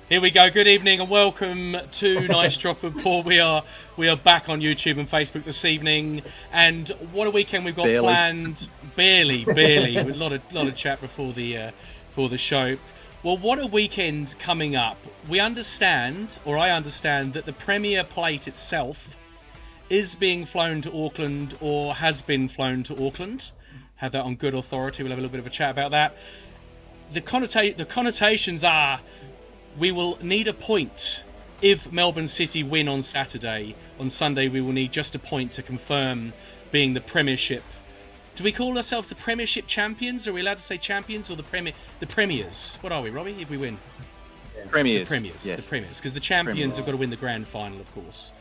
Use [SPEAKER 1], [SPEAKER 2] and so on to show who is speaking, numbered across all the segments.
[SPEAKER 1] Here we go. Good evening and welcome to Nice Drop and Pour. We are back on YouTube and Facebook this evening, and what a weekend we've got planned. Barely. With a lot of chat before the show. Well, what a weekend coming up. I understand that the Premier Plate itself is being flown to Auckland, or has been flown to Auckland. Have that on good authority. We'll have a little bit of a chat about that. The connotations are, we will need a point if Melbourne City win on Saturday. On Sunday, we will need just a point to confirm being the Premiership. Do we call ourselves the Premiership champions? Are we allowed to say champions or the Premiers? What are we, Robbie, if we win?
[SPEAKER 2] Premiers.
[SPEAKER 1] The Premiers,
[SPEAKER 2] yes.
[SPEAKER 1] The Premiers. Because the champions have got to win the grand final, of course.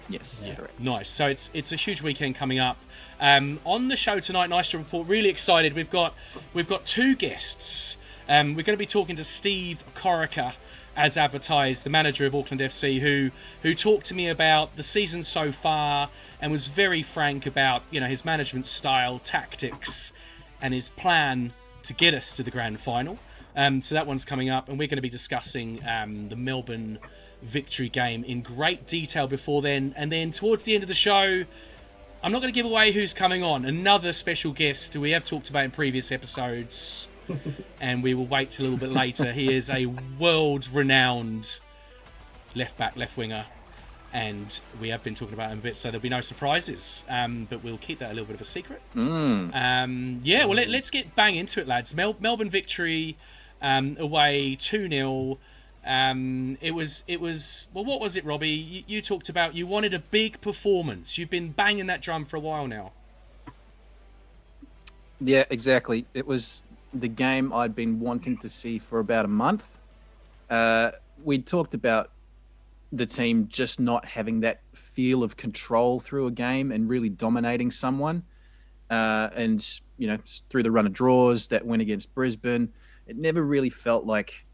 [SPEAKER 2] Yes,
[SPEAKER 1] yeah.
[SPEAKER 2] Correct.
[SPEAKER 1] Nice. So it's a huge weekend coming up. On the show tonight, Nice to report. Really excited. We've got two guests. We're going to be talking to Steve Corica, as advertised, the manager of Auckland FC, who talked to me about the season so far and was very frank about his management style, tactics, and his plan to get us to the grand final. So that one's coming up, and we're going to be discussing the Melbourne Victory game in great detail before then. And then towards the end of the show, I'm not going to give away who's coming on. Another special guest who we have talked about in previous episodes. And we will wait till a little bit later. He is a world-renowned left-back, left-winger, and we have been talking about him a bit, so there'll be no surprises. But we'll keep that a little bit of a secret. Well, let's get bang into it, lads. Melbourne Victory away 2-0. It was well. What was it, Robbie? You talked about you wanted a big performance. You've been banging that drum for a while now.
[SPEAKER 2] Yeah, exactly. It was the game I'd been wanting to see for about a month. We talked about the team just not having that feel of control through a game and really dominating someone. And through the run of draws that went against Brisbane, it never really felt like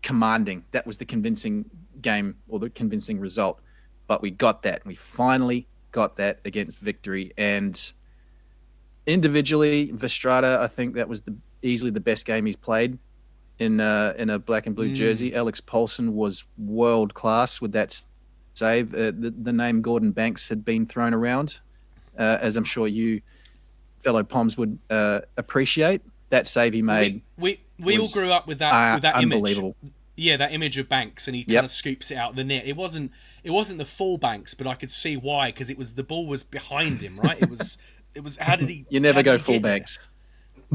[SPEAKER 2] commanding. That was the convincing game or the convincing result. But we got that. We finally got that against Victory. And individually, Vestrada, I think that was easily the best game he's played in a black and blue jersey. Alex Paulson was world class with that save. The name Gordon Banks had been thrown around, as I'm sure you fellow Poms would appreciate. That save he made.
[SPEAKER 1] We all grew up with that
[SPEAKER 2] unbelievable
[SPEAKER 1] image. Yeah, that image of Banks, and he kind of scoops it out of the net. It wasn't the full Banks, but I could see why, because the ball was behind him, right? It was. How did he?
[SPEAKER 2] You never go full Banks.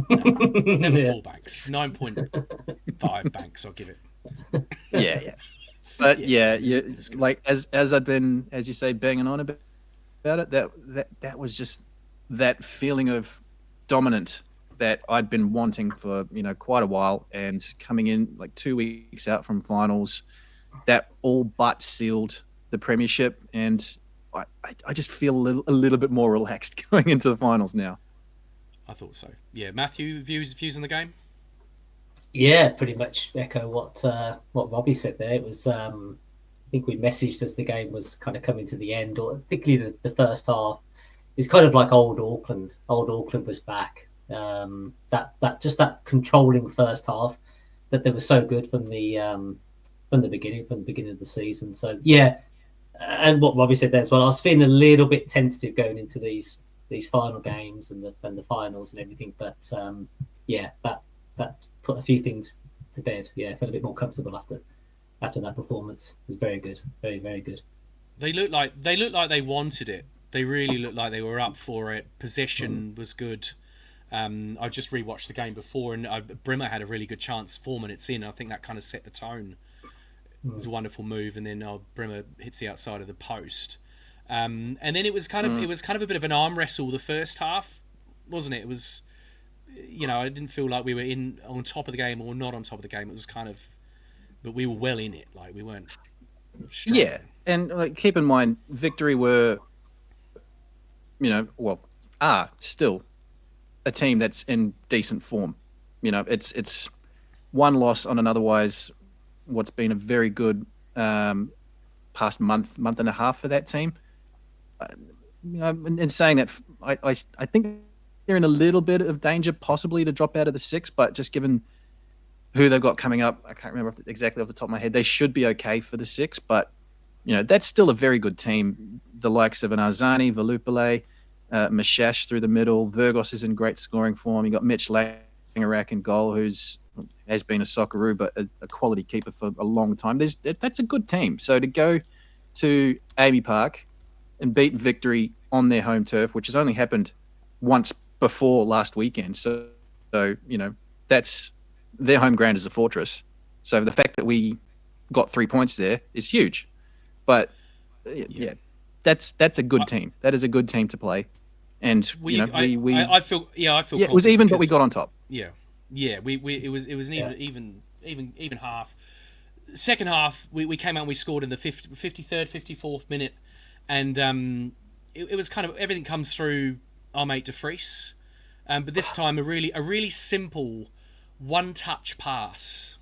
[SPEAKER 1] No, never full Banks. 9.5 Banks, I'll give it.
[SPEAKER 2] Yeah. But you like as I've been, as you say, banging on about it. That was just that feeling of dominant that I'd been wanting for quite a while, and coming in like 2 weeks out from finals, that all but sealed the Premiership, and I just feel a little bit more relaxed going into the finals now.
[SPEAKER 1] I thought so. Yeah, Matthew, views on the game?
[SPEAKER 3] Yeah, pretty much echo what Robbie said there. It was I think we messaged as the game was kind of coming to the end, or particularly the first half. It's kind of like old Auckland. Old Auckland was back. That controlling first half that they were so good from the beginning of the season. So yeah, and what Robbie said there as well. I was feeling a little bit tentative going into these final games and the finals and everything. But that put a few things to bed. Yeah, I felt a bit more comfortable after that performance. It was very good, very very good.
[SPEAKER 1] They looked like they wanted it. They really looked like they were up for it. Possession was good. I just rewatched the game before, and Brimmer had a really good chance 4 minutes in. I think that kind of set the tone. It was a wonderful move, and then Brimmer hits the outside of the post. And then it was kind of a bit of an arm wrestle the first half, wasn't it? It was, I didn't feel like we were on top of the game or not on top of the game. It was kind of, but we were well in it. Like we weren't. Struggling.
[SPEAKER 2] Yeah, and keep in mind, Victory were, still a team that's in decent form. It's one loss on an otherwise what's been a very good past month and a half for that team. In saying that, I think they're in a little bit of danger possibly to drop out of the six, but just given who they've got coming up. I can't remember exactly off the top of my head. They should be okay for the 6, but that's still a very good team. The likes of an Arzani, Valupale, Mashash through the middle. Virgos is in great scoring form. You got Mitch Langerak in goal, has been a Socceroo, but a quality keeper for a long time. That's a good team. So to go to Amy Park and beat Victory on their home turf, which has only happened once before last weekend. So that's their home ground is a fortress. So the fact that we got 3 points there is huge. But that's a good team. That is a good team to play. And
[SPEAKER 1] I feel
[SPEAKER 2] it was even, but we got on top.
[SPEAKER 1] Yeah. It was an even half. Second half, we came out and we scored in the 53rd, 54th minute, and it was kind of everything comes through our mate De Vries, but this time a really simple one-touch pass,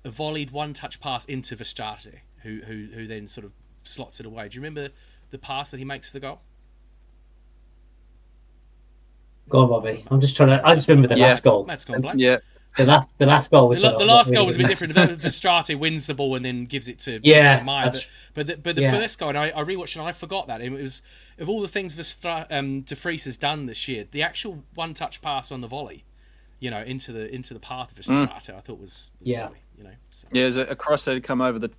[SPEAKER 1] a volleyed one-touch pass into Verstraete, who then sort of slots it away. Do you remember the pass that he makes for the goal?
[SPEAKER 3] Go on, Bobby. I just remember the last goal.
[SPEAKER 1] Matt's gone blank.
[SPEAKER 3] Yeah. The last goal was
[SPEAKER 1] the last goal was a bit different. Verstraete wins the ball and then gives it to Meyer. But the first goal, and I rewatched and I forgot that. It was, of all the things De Vries has done this year, the actual one-touch pass on the volley, into the path of Verstraete, I thought was lovely. So.
[SPEAKER 2] Yeah, there's a cross that had come over the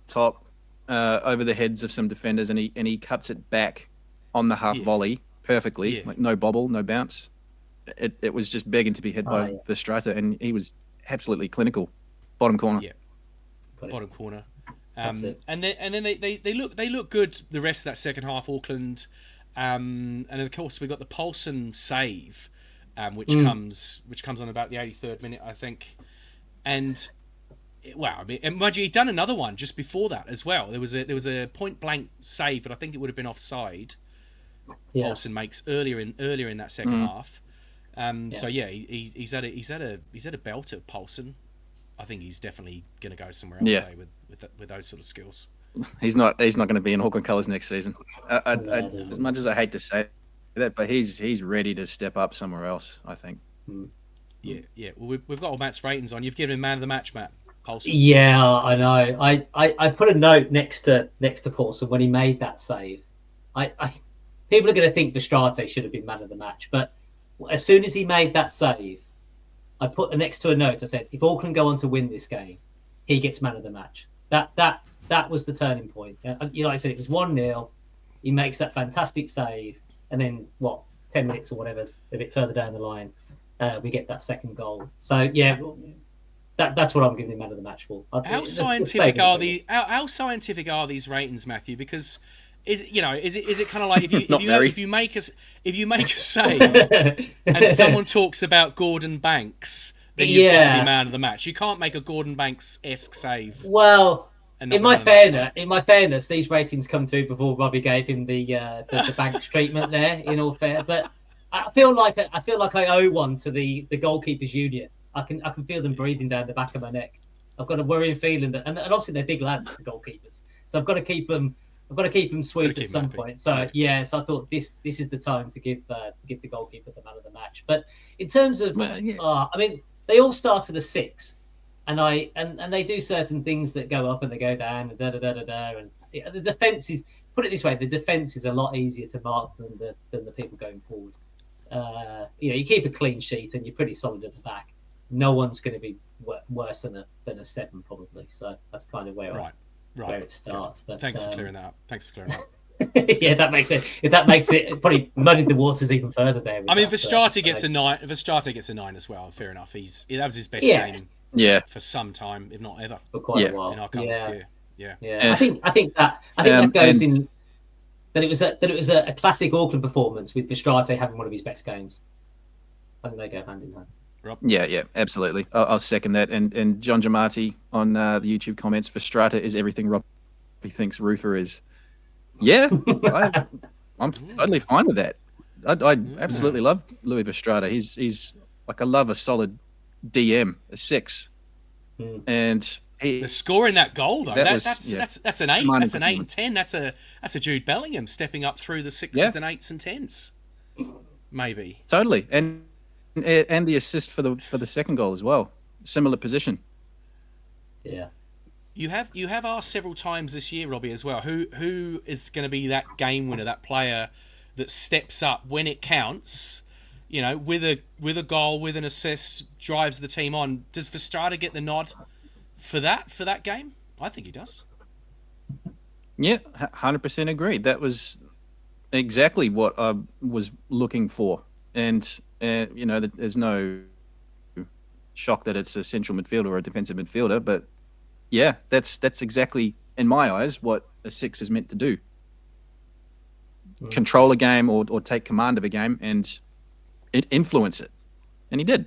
[SPEAKER 2] top, over the heads of some defenders, and he cuts it back on the half volley perfectly, like no bobble, no bounce. It was just begging to be hit by Verstraete, and he was absolutely clinical. Bottom corner.
[SPEAKER 1] Yeah, bottom corner. And then they look good the rest of that second half, Auckland. And of course we got the Paulson save, which comes on about the 83rd minute, I think. And and mind you, he'd done another one just before that as well. There was a point blank save, but I think it would have been offside. Yeah. Paulson makes earlier in that second half. So he's at a belter, Paulson. I think he's definitely going to go somewhere else with those sort of skills.
[SPEAKER 2] He's not going to be in Auckland colours next season. As much as I hate to say that, but he's ready to step up somewhere else, I think.
[SPEAKER 1] Yeah. Well, we've got all Matt's ratings on. You've given him man of the match, Matt. Paulson.
[SPEAKER 3] Yeah, I know. I put a note next to Paulson when he made that save. People are going to think Verstraete should have been man of the match, but as soon as he made that save, I put next to a note. I said, if Auckland go on to win this game, he gets man of the match. That was the turning point. Like I said, it was 1-0. He makes that fantastic save, and then 10 minutes or whatever, a bit further down the line, we get that second goal. So that's what I'm giving him man of the match for.
[SPEAKER 1] How scientific are these ratings, Matthew? Because is it kind of like if you make a save and someone talks about Gordon Banks, then you've got to be man of the match. You can't make a Gordon Banks-esque save.
[SPEAKER 3] Well, in my fairness, these ratings come through before Robbie gave him the Banks treatment there. In all fair, but I feel like I owe one to the goalkeepers union. I can feel them breathing down the back of my neck. I've got a worrying feeling that, and obviously they're big lads, the goalkeepers. So I've got to keep them sweet at some point. So so I thought this is the time to give the goalkeeper the man of the match. But in terms of, I mean, they all start at a 6, and they do certain things that go up and they go down and and the defense is, put it this way, the defense is a lot easier to mark than the people going forward. You keep a clean sheet and you're pretty solid at the back. No one's going to be worse than a 7 probably. So that's kind of where where it starts. But
[SPEAKER 1] thanks for clearing that up.
[SPEAKER 3] Yeah, that makes it. If that makes it, probably muddied the waters even further there.
[SPEAKER 1] I mean, Verstraete gets a 9. Verstraete gets a 9 as well. Fair enough. That was his best game.
[SPEAKER 2] Yeah.
[SPEAKER 1] For some time, if not ever.
[SPEAKER 3] For quite a while.
[SPEAKER 1] In our colours. Yeah.
[SPEAKER 3] I think that goes in. That it was a classic Auckland performance with Verstraete having one of his best games. I think they go hand in hand.
[SPEAKER 1] Rob?
[SPEAKER 2] Yeah, absolutely. I'll second that. And John Giamatti on the YouTube comments, Verstraete is everything Rob thinks Rufer is. Yeah, I'm totally fine with that. I absolutely love Louis Verstraete. He's like, I love a solid DM, a 6. And
[SPEAKER 1] the scoring that goal though, that's an 8. That's an 8 and 10. That's a Jude Bellingham stepping up through the 6s and 8s and 10s. Maybe.
[SPEAKER 2] Totally. And the assist for the second goal as well. similar position.
[SPEAKER 3] Yeah.
[SPEAKER 1] You have asked several times this year, Robbie, as well. Who is going to be that game winner, that player that steps up when it counts? You know, with a goal, with an assist, drives the team on. Does Verstrada get the nod for that game? I think he does.
[SPEAKER 2] Yeah, 100% agree. That was exactly what I was looking for, and you know, there's no shock that it's a central midfielder or a defensive midfielder, but yeah, that's exactly, in my eyes, what a six is meant to do. Control a game or take command of a game and influence it. And he did.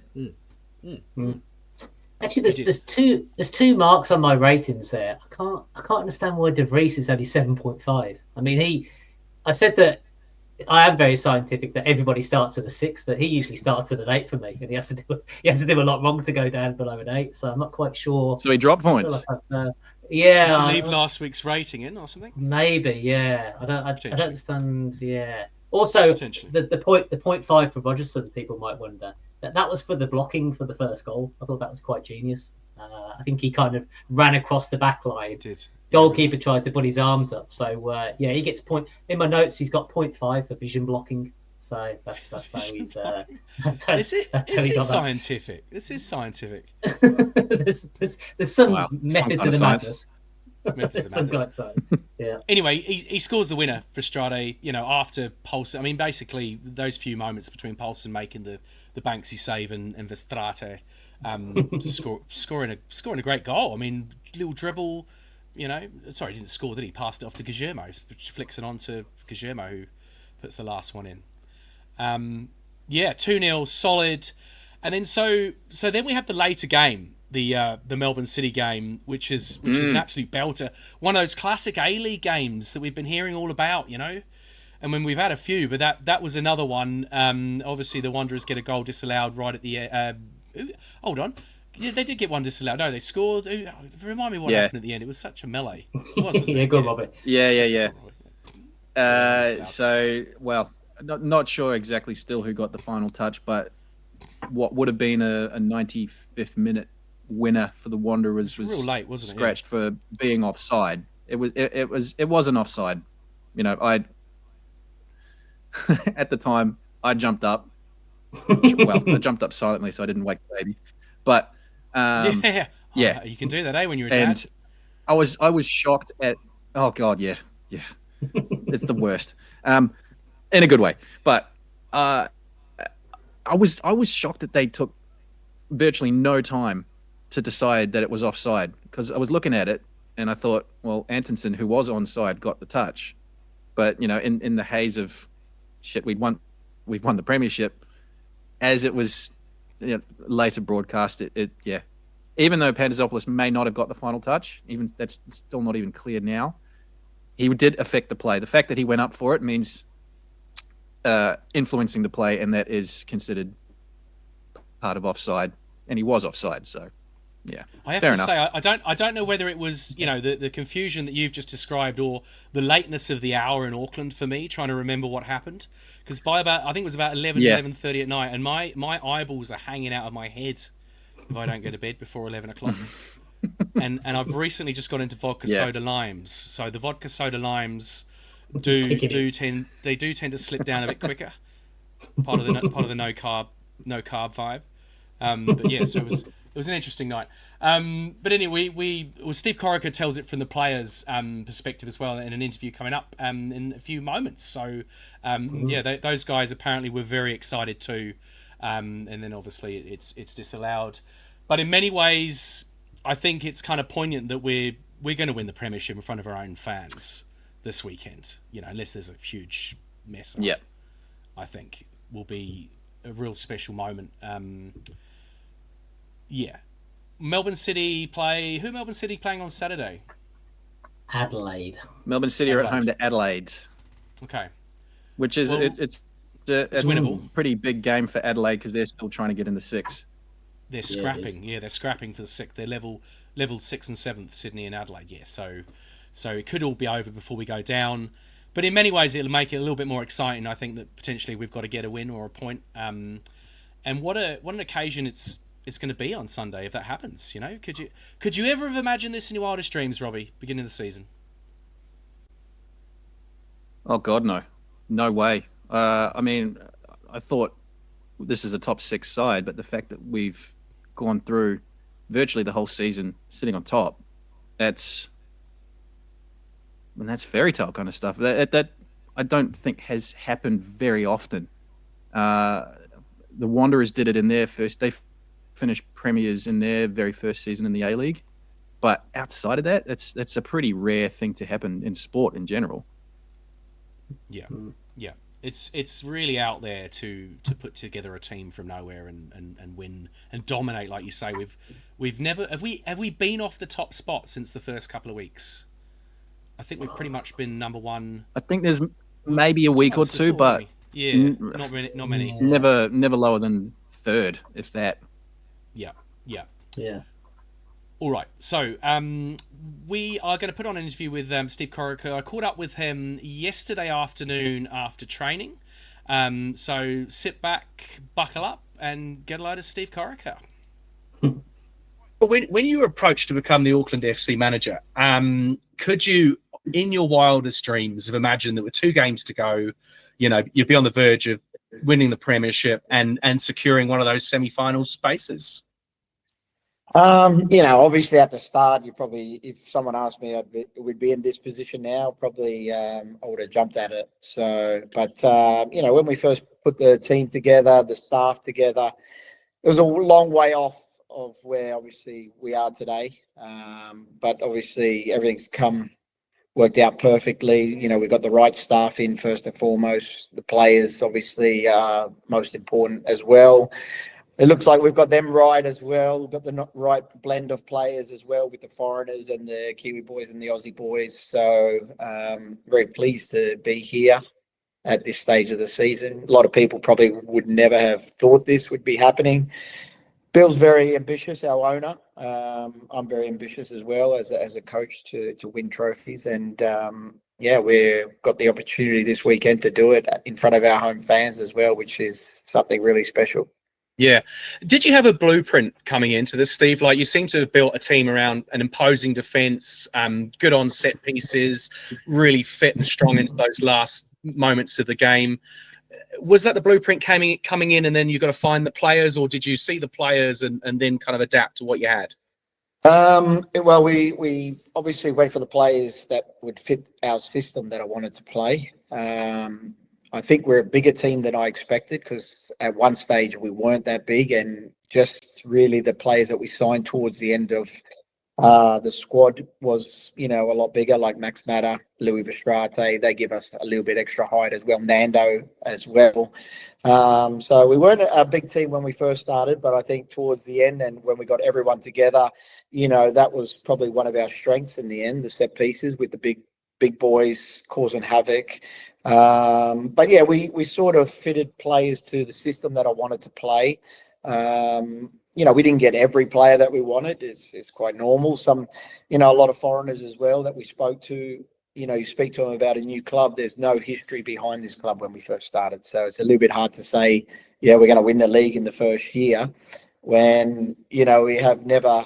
[SPEAKER 3] Actually, there's two marks on my ratings there. I can't understand why De Vries is only 7.5. I mean, I said that I am very scientific that everybody starts at a 6, but he usually starts at an 8 for me, and he has to do a lot wrong to go down below an 8. So I'm not quite sure.
[SPEAKER 2] So he dropped points.
[SPEAKER 1] Yeah. Did you leave last week's rating in or something?
[SPEAKER 3] Maybe, yeah. I don't understand. Yeah. Also, the 0.5 for Rogerson, people might wonder that was for the blocking for the first goal. I thought that was quite genius. I think he kind of ran across the back line.
[SPEAKER 1] Did.
[SPEAKER 3] Goalkeeper tried to put his arms up. So, yeah, he gets point. In my notes, he's got 0.5 for vision blocking. So that's how he's.
[SPEAKER 1] This is scientific. This is scientific.
[SPEAKER 3] there's some method to the madness. Some kind of science. Yeah.
[SPEAKER 1] Anyway, he scores the winner for Strade. You know, after Paulson. I mean, basically those few moments between Paulson making the Banksy save and Verstrate scoring a great goal. I mean, little dribble. You know, sorry, he didn't score, did he? Passed it off to Guillermo, which flicks it on to Guillermo, who puts the last one in. 2-0, solid. And then so then we have the later game, the Melbourne City game, which is an absolute belter. One of those classic A-League games that we've been hearing all about, you know. And when we've had a few, but that was another one. Obviously, the Wanderers get a goal disallowed right at the. Hold on. Yeah, they did get one disallowed. No, they scored. Remind me what happened at the end. It was such a melee.
[SPEAKER 3] Yeah, good, Robbie.
[SPEAKER 2] Yeah. So, well, not sure exactly still who got the final touch, but what would have been a 95th minute winner for the Wanderers was
[SPEAKER 1] real late, wasn't
[SPEAKER 2] scratched for being offside. It wasn't offside. You know, at the time I jumped up. I jumped up silently so I didn't wake the baby. But yeah,
[SPEAKER 1] you can do that, when you're a dad.
[SPEAKER 2] And I was shocked at. Oh God, yeah, it's the worst, in a good way. But I was shocked that they took virtually no time to decide that it was offside, because I was looking at it and I thought, well, Antonsen, who was onside, got the touch, but you know, in the haze of shit, we've won the Premiership, as it was. Later broadcast, even though Pandazopoulos may not have got the final touch, even that's still not even clear now, he did affect the play. The fact that he went up for it means influencing the play, and that is considered part of offside, and he was offside. So, yeah,
[SPEAKER 1] I have to say, I don't know whether it was, you know, the confusion that you've just described, or the lateness of the hour in Auckland for me, trying to remember what happened. Because by about, I think it was about 11:30 at night, and my eyeballs are hanging out of my head if I don't go to bed before 11 o'clock. and I've recently just got into vodka soda limes. So the vodka soda limes do tend to slip down a bit quicker. Part of the no carb vibe. But yeah, so it was an interesting night. But anyway, Steve Corica tells it from the players' perspective as well in an interview coming up in a few moments. So those guys apparently were very excited too. And then obviously it's disallowed. But in many ways, I think it's kind of poignant that we're going to win the Premiership in front of our own fans this weekend. You know, unless there's a huge mess up.
[SPEAKER 2] Yeah,
[SPEAKER 1] I think will be a real special moment. Melbourne City Melbourne City playing on Saturday?
[SPEAKER 3] Adelaide.
[SPEAKER 2] Melbourne City are at home to Adelaide.
[SPEAKER 1] Okay.
[SPEAKER 2] Which is it's
[SPEAKER 1] winnable.
[SPEAKER 2] A pretty big game for Adelaide, because they're still trying to get in the 6.
[SPEAKER 1] They're scrapping. They're scrapping for the 6th. They're level 6th and 7th, Sydney and Adelaide. Yeah, so it could all be over before we go down. But in many ways, it'll make it a little bit more exciting. I think that potentially we've got to get a win or a point. And what an occasion it's it's going to be on Sunday if that happens. Could you ever have imagined this in your wildest dreams, Robbie, beginning of the season?
[SPEAKER 2] Oh God, no way. I mean, I thought this is a top 6 side, but the fact that we've gone through virtually the whole season sitting on top, that's fairy tale kind of stuff. That I don't think has happened very often. The Wanderers did it in their first. They finished premiers in their very first season in the A-League, but outside of that, that's a pretty rare thing to happen in sport in general.
[SPEAKER 1] Yeah. It's really out there to put together a team from nowhere and win and dominate, like you say. We've never have we been off the top spot since the first couple of weeks. I think we've pretty much been number one.
[SPEAKER 2] I think there's maybe a week or two, but
[SPEAKER 1] not many.
[SPEAKER 2] Never lower than third, if that.
[SPEAKER 1] Yeah. All right, so we are going to put on an interview with Steve Corica. I caught up with him yesterday afternoon after training. So sit back, buckle up, and get a load of Steve Corica. When you were approached to become the Auckland FC manager, could you, in your wildest dreams, have imagined there were 2 games to go, you'd be on the verge of winning the Premiership and securing one of those semi-final spaces?
[SPEAKER 4] Obviously at the start, you probably, if someone asked me, we'd be in this position now, probably I would have jumped at it. So, but, when we first put the team together, the staff together, it was a long way off of where obviously we are today. But obviously everything's worked out perfectly. We've got the right staff in first and foremost. The players obviously are most important as well. It looks like we've got them right as well. We've got the right blend of players as well with the foreigners and the Kiwi boys and the Aussie boys. So very pleased to be here at this stage of the season. A lot of people probably would never have thought this would be happening. Bill's very ambitious, our owner. I'm very ambitious as well as a coach to win trophies. And we've got the opportunity this weekend to do it in front of our home fans as well, which is something really special.
[SPEAKER 1] Yeah. Did you have a blueprint coming into this, Steve? Like, you seem to have built a team around an imposing defence, good on set pieces, really fit and strong into those last moments of the game. Was that the blueprint coming in, and then you got to find the players, or did you see the players and then kind of adapt to what you had?
[SPEAKER 4] Well, we obviously went for the players that would fit our system that I wanted to play. I think we're a bigger team than I expected, because at one stage we weren't that big, and just really the players that we signed towards the end of the squad was, a lot bigger, like Max Matter, Louis Verstrate. They give us a little bit extra height as well, Nando as well. So we weren't a big team when we first started, but I think towards the end and when we got everyone together, that was probably one of our strengths in the end, the set pieces with the big boys causing havoc. But yeah, we sort of fitted players to the system that I wanted to play. We didn't get every player that we wanted. It's quite normal. Some, a lot of foreigners as well that we spoke to. You speak to them about a new club. There's no history behind this club when we first started. So it's a little bit hard to say, we're going to win the league in the first year when, we have never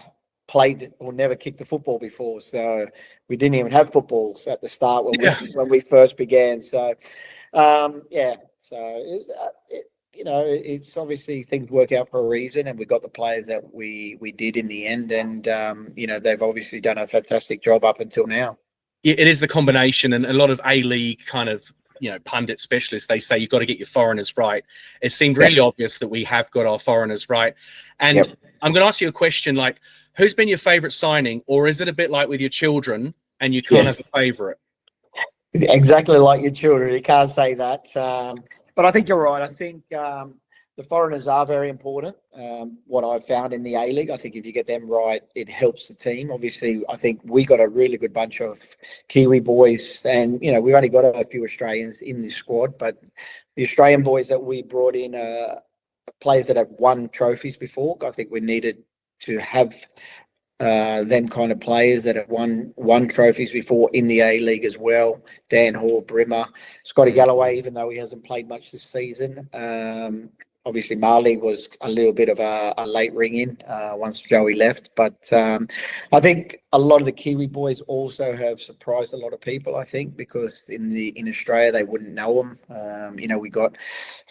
[SPEAKER 4] played or never kicked a football before. So we didn't even have footballs at the start when we first began. So, So it was, it's obviously things work out for a reason, and we got the players that we did in the end, and they've obviously done a fantastic job up until now.
[SPEAKER 1] Yeah, it is the combination, and a lot of A-League kind of pundit specialists, they say you've got to get your foreigners right. It seemed really obvious that we have got our foreigners right. And I'm going to ask you a question, like, who's been your favourite signing, or is it a bit like with your children and you can't have a favourite?
[SPEAKER 4] Exactly like your children, you can't say that. But I think you're right. I think the foreigners are very important. What I've found in the A-League, I think if you get them right, it helps the team. Obviously, I think we got a really good bunch of Kiwi boys, and we've only got a few Australians in this squad, but the Australian boys that we brought in are players that have won trophies before. I think we needed to have them kind of players that have won trophies before in the A-League as well. Dan Hall, Brimmer, Scotty Galloway, even though he hasn't played much this season. obviously Marley was a little bit of a late ring in once Joey left. But I think a lot of the Kiwi boys also have surprised a lot of people, I think, because in Australia they wouldn't know them. We got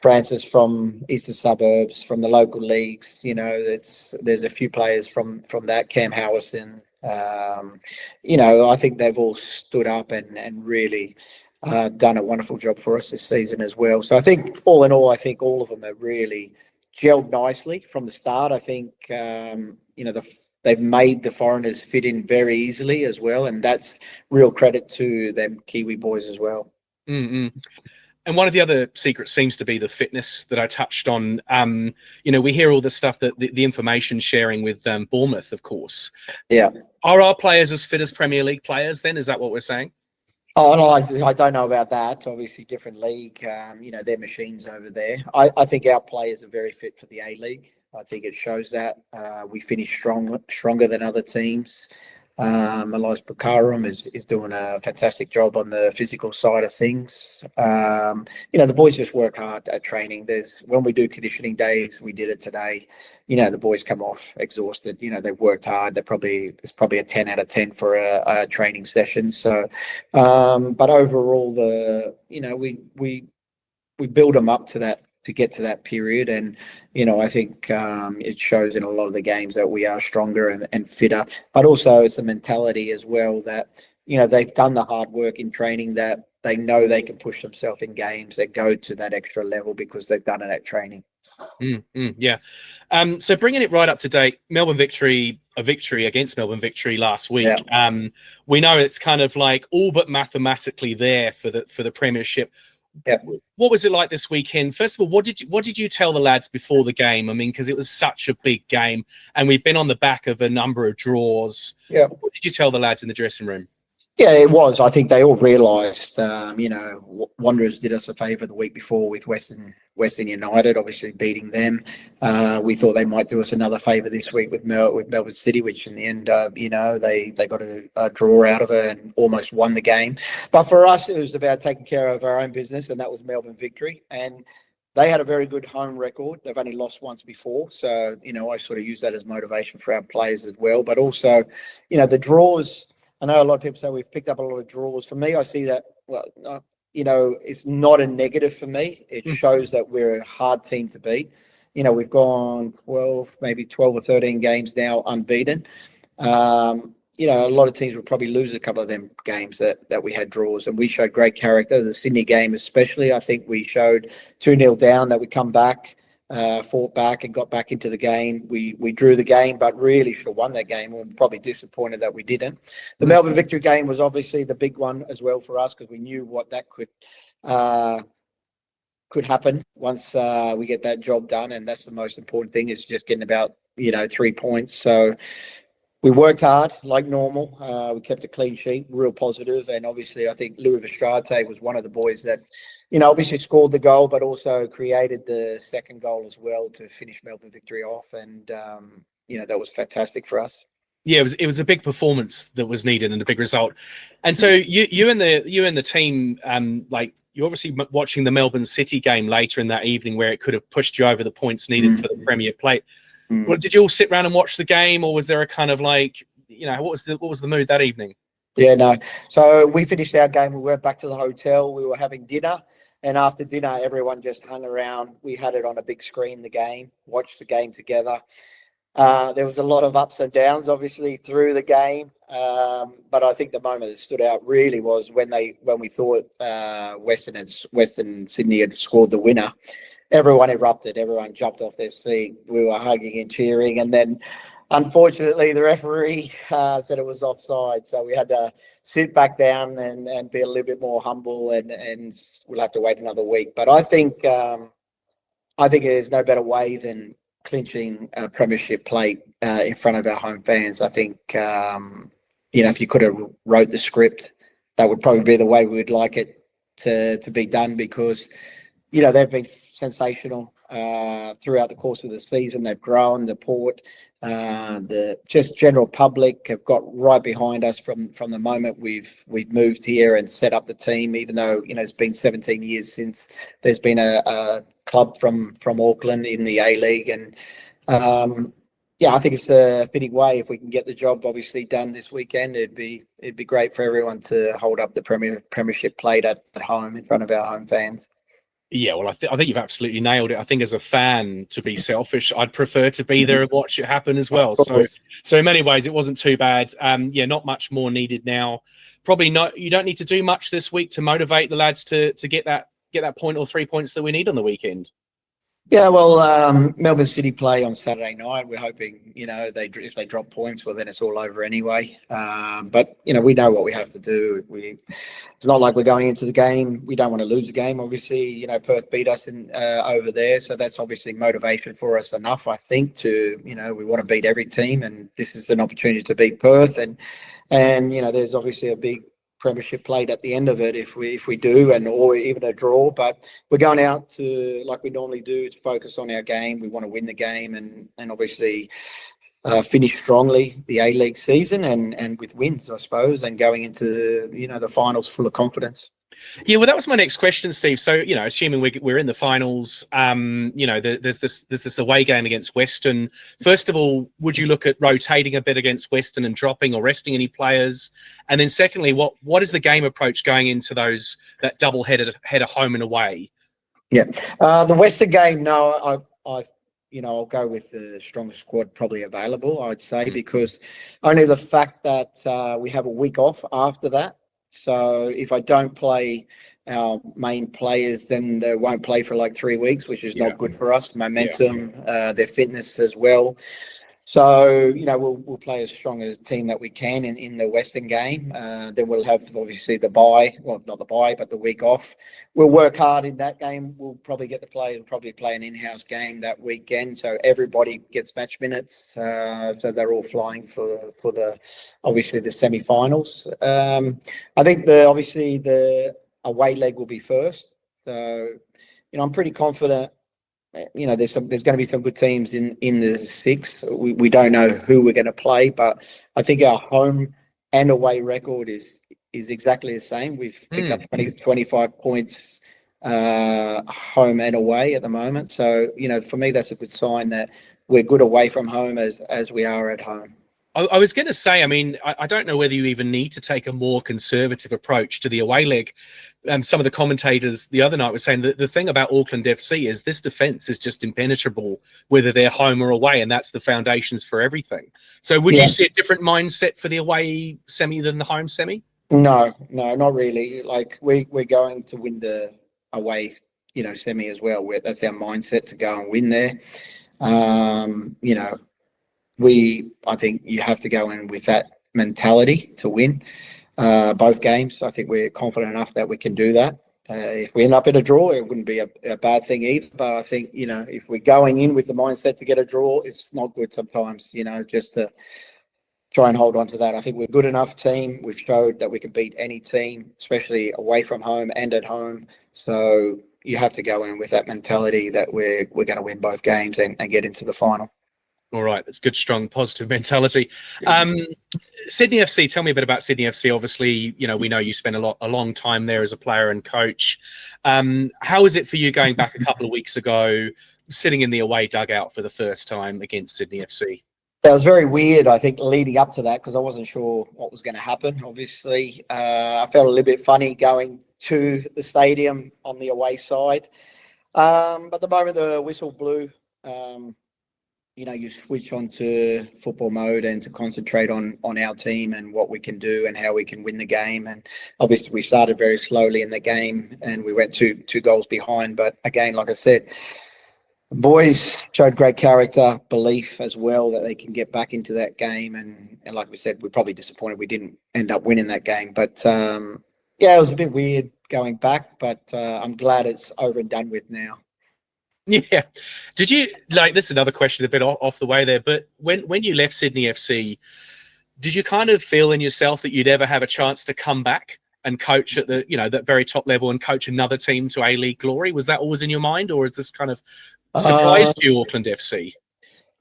[SPEAKER 4] Francis from eastern suburbs, from the local leagues. There's a few players from that, Cam Howison. I think they've all stood up and really done a wonderful job for us this season as well. So I think all in all, I think all of them have really gelled nicely from the start. I think they've made the foreigners fit in very easily as well, and that's real credit to them Kiwi boys as well.
[SPEAKER 1] Mm-hmm. And one of the other secrets seems to be the fitness that I touched on. We hear all the stuff that the information sharing with Bournemouth, of course.
[SPEAKER 4] Yeah.
[SPEAKER 1] Are our players as fit as Premier League players then? Is that what we're saying?
[SPEAKER 4] Oh, no, I don't know about that. Obviously, different league. They're machines over there. I think our players are very fit for the A-League. I think it shows that. We finish stronger than other teams. Elias Bukaram is doing a fantastic job on the physical side of things. The boys just work hard at training. When we do conditioning days, we did it today. The boys come off exhausted. They've worked hard. It's probably a 10 out of 10 for a training session. So, but overall, we build them up to that, to get to that period. And, I think it shows in a lot of the games that we are stronger and fitter, but also it's the mentality as well that, they've done the hard work in training, that they know they can push themselves in games that go to that extra level because they've done it at training.
[SPEAKER 1] Yeah. So bringing it right up to date, a victory against Melbourne Victory last week. Yeah. We know it's kind of like all but mathematically there for the Premiership.
[SPEAKER 4] Yeah.
[SPEAKER 1] What was it like this weekend? First of all, what did you tell the lads before the game? I mean, because it was such a big game, and we've been on the back of a number of draws.
[SPEAKER 4] Yeah.
[SPEAKER 1] What did you tell the lads in the dressing room?
[SPEAKER 4] Yeah, it was. I think they all realised, Wanderers did us a favour the week before with Western United, obviously beating them. We thought they might do us another favour this week with Melbourne City, which in the end, they got a draw out of it and almost won the game. But for us, it was about taking care of our own business, and that was Melbourne Victory. And they had a very good home record. They've only lost once before. So, I sort of use that as motivation for our players as well. But also, the draws, I know a lot of people say we've picked up a lot of draws. For me, I see that, it's not a negative for me. It shows that we're a hard team to beat. We've gone 12 or 13 games now unbeaten. A lot of teams will probably lose a couple of them games that we had draws, and we showed great character. The Sydney game especially, I think we showed 2-0 down that we come back, fought back and got back into the game. We drew the game, but really should have won that game. We're probably disappointed that we didn't. The Melbourne Victory game was obviously the big one as well for us, because we knew what that could happen once we get that job done, and that's the most important thing, is just getting about 3 points. So we worked hard like normal. We kept a clean sheet, real positive, and obviously I think Louis Verstraete was one of the boys that obviously scored the goal, but also created the second goal as well to finish Melbourne Victory off. And, that was fantastic for us.
[SPEAKER 1] Yeah, it was a big performance that was needed and a big result. And so you and the team, you're obviously watching the Melbourne City game later in that evening, where it could have pushed you over the points needed for the Premier Plate. Well, did you all sit around and watch the game, or was there a kind of what was the mood that evening?
[SPEAKER 4] Yeah, no. So we finished our game. We went back to the hotel. We were having dinner. And after dinner, everyone just hung around. We had it on a big screen, the game, watched the game together. There was a lot of ups and downs, obviously, through the game. But I think the moment that stood out really was when we thought Western Sydney had scored the winner. Everyone erupted. Everyone jumped off their seat. We were hugging and cheering. And then, unfortunately, the referee said it was offside. So we had to sit back down and be a little bit more humble, and we'll have to wait another week. But I think there's no better way than clinching a Premiership plate in front of our home fans. I think, if you could have wrote the script, that would probably be the way we would like it to be done, because, they've been sensational throughout the course of the season. They've grown the Port. The just general public have got right behind us from the moment we've moved here and set up the team. Even though it's been 17 years since there's been a club from Auckland in the A-League, and I think it's a fitting way if we can get the job obviously done this weekend. It'd be great for everyone to hold up the Premiership plate at home in front of our home fans.
[SPEAKER 1] Yeah, well, I think you've absolutely nailed it. I think as a fan, to be selfish, I'd prefer to be there and watch it happen as well. So in many ways, it wasn't too bad. Not much more needed now. Probably not. You don't need to do much this week to motivate the lads to get that point or 3 points that we need on the weekend.
[SPEAKER 4] Yeah, well, Melbourne City play on Saturday night. We're hoping, if they drop points, well, then it's all over anyway. But we know what we have to do. It's not like we're going into the game. We don't want to lose the game. Obviously, Perth beat us over there, so that's obviously motivation for us enough, I think. To we want to beat every team, and this is an opportunity to beat Perth, and there's obviously a big Premiership played at the end of it if we do, or even a draw. But we're going out to, like we normally do, to focus on our game. We want to win the game and obviously finish strongly the A-League season and with wins, I suppose, and going into the finals full of confidence.
[SPEAKER 1] Yeah, well, that was my next question, Steve. So, assuming we're in the finals, there's this away game against Western. First of all, would you look at rotating a bit against Western and dropping or resting any players? And then, secondly, what is the game approach going into that double header home and away?
[SPEAKER 4] Yeah, the Western game. No, I'll go with the strongest squad probably available, I'd say, because only the fact that we have a week off after that. So if I don't play our main players, then they won't play for like 3 weeks, which is not good for us. Momentum, their fitness as well. So, we'll play as strong a team that we can in the Western game. Then we'll have obviously the bye, well, not the bye, but the week off. We'll work hard in that game. We'll probably get the players, probably play an in-house game that weekend. So everybody gets match minutes. So they're all flying for the, obviously the semi-finals. I think obviously the away leg will be first. So, I'm pretty confident. There's going to be some good teams in the six. We don't know who we're going to play, but I think our home and away record is exactly the same. We've picked up 25 points home and away at the moment. So, for me, that's a good sign that we're good away from home as we are at home.
[SPEAKER 1] I was going to say, I don't know whether you even need to take a more conservative approach to the away leg. Some of the commentators the other night were saying that the thing about Auckland FC is this defence is just impenetrable, whether they're home or away, and that's the foundations for everything. So would you see a different mindset for the away semi than the home semi? No,
[SPEAKER 4] not really. Like we're going to win the away, semi as well. That's our mindset, to go and win there. I think you have to go in with that mentality to win both games. I think we're confident enough that we can do that. If we end up in a draw, it wouldn't be a bad thing either. But I think, if we're going in with the mindset to get a draw, it's not good sometimes, just to try and hold on to that. I think we're a good enough team. We've showed that we can beat any team, especially away from home and at home. So you have to go in with that mentality that we're going to win both games and get into the final.
[SPEAKER 1] All right, that's good, strong, positive mentality. Sydney FC, tell me a bit about Sydney FC. Obviously, we know you spent a long time there as a player and coach. How is it for you going back a couple of weeks ago, sitting in the away dugout for the first time against Sydney FC?
[SPEAKER 4] That was very weird, I think, leading up to that, because I wasn't sure what was going to happen. Obviously, I felt a little bit funny going to the stadium on the away side. But the moment the whistle blew, you switch on to football mode and to concentrate on our team and what we can do and how we can win the game. And obviously we started very slowly in the game and we went two goals behind. But again, like I said, the boys showed great character, belief as well that they can get back into that game. And like we said, we're probably disappointed we didn't end up winning that game. But it was a bit weird going back, but I'm glad it's over and done with now.
[SPEAKER 1] Yeah. Did you, this is another question a bit off the way there, but when you left Sydney FC, did you kind of feel in yourself that you'd ever have a chance to come back and coach at the, that very top level and coach another team to A-League glory? Was that always in your mind, or is this kind of surprised you, Auckland FC?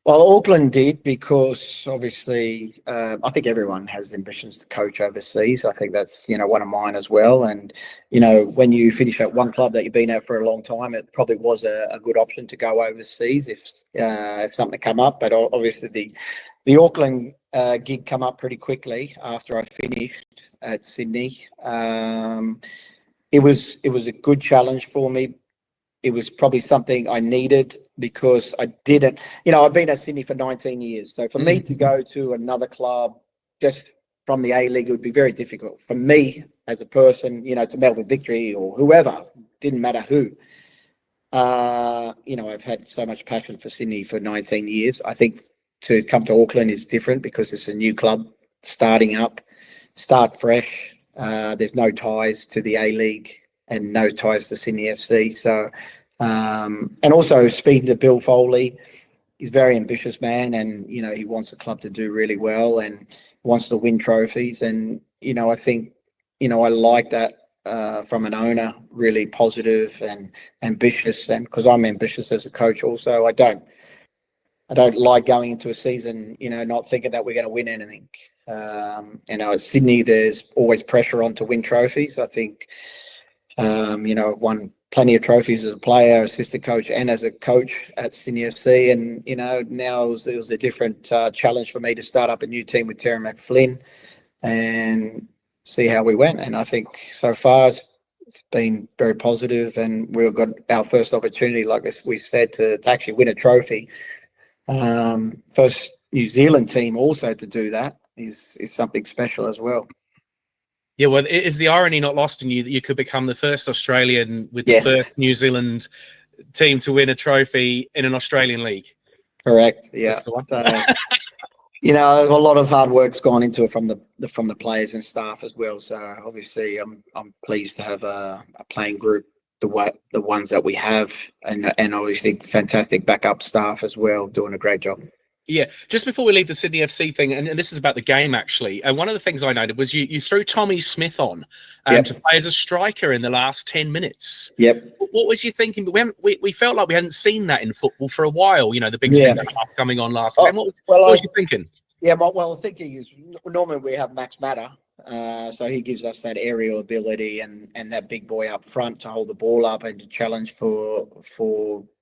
[SPEAKER 4] Well, Auckland did because obviously I think everyone has ambitions to coach overseas. I think that's, one of mine as well. And, when you finish at one club that you've been at for a long time, it probably was a good option to go overseas if something come up. But obviously the Auckland gig come up pretty quickly after I finished at Sydney. It was a good challenge for me. It was probably something I needed because I didn't, I've been at Sydney for 19 years. So for me to go to another club just from the A-League, it would be very difficult for me as a person, to Melbourne Victory or whoever, didn't matter who. I've had so much passion for Sydney for 19 years. I think to come to Auckland is different because it's a new club starting up, start fresh. There's no ties to the A-League and no ties to Sydney FC. So, and also speaking to Bill Foley, he's a very ambitious man, and he wants the club to do really well and wants to win trophies. And I think I like that from an owner, really positive and ambitious. And because I'm ambitious as a coach, also I don't like going into a season, not thinking that we're going to win anything. At Sydney, there's always pressure on to win trophies. I think. Won plenty of trophies as a player, assistant coach, and as a coach at Sydney FC. And, now it was a different challenge for me to start up a new team with Terry McFlynn and see how we went. And I think so far it's been very positive, and we've got our first opportunity, like we said, to actually win a trophy. First New Zealand team also to do that is something special as well.
[SPEAKER 1] Yeah, well, is the irony not lost on you that you could become the first Australian with
[SPEAKER 4] Yes.
[SPEAKER 1] the first New Zealand team to win a trophy in an Australian league?
[SPEAKER 4] Correct. Yeah.
[SPEAKER 1] That's the one.
[SPEAKER 4] A lot of hard work's gone into it from the players and staff as well. So obviously, I'm pleased to have a playing group, the ones that we have, and obviously fantastic backup staff as well, doing a great job.
[SPEAKER 1] Yeah, just before we leave the Sydney FC thing, and this is about the game actually, one of the things I noted was you threw Tommy Smith on to play as a striker in the last 10 minutes.
[SPEAKER 4] Yep.
[SPEAKER 1] What was you thinking? We felt like we hadn't seen that in football for a while, the big centre half coming on last time. What was you thinking?
[SPEAKER 4] Yeah, well, thinking is normally we have Max Matter, so he gives us that aerial ability and that big boy up front to hold the ball up and to challenge for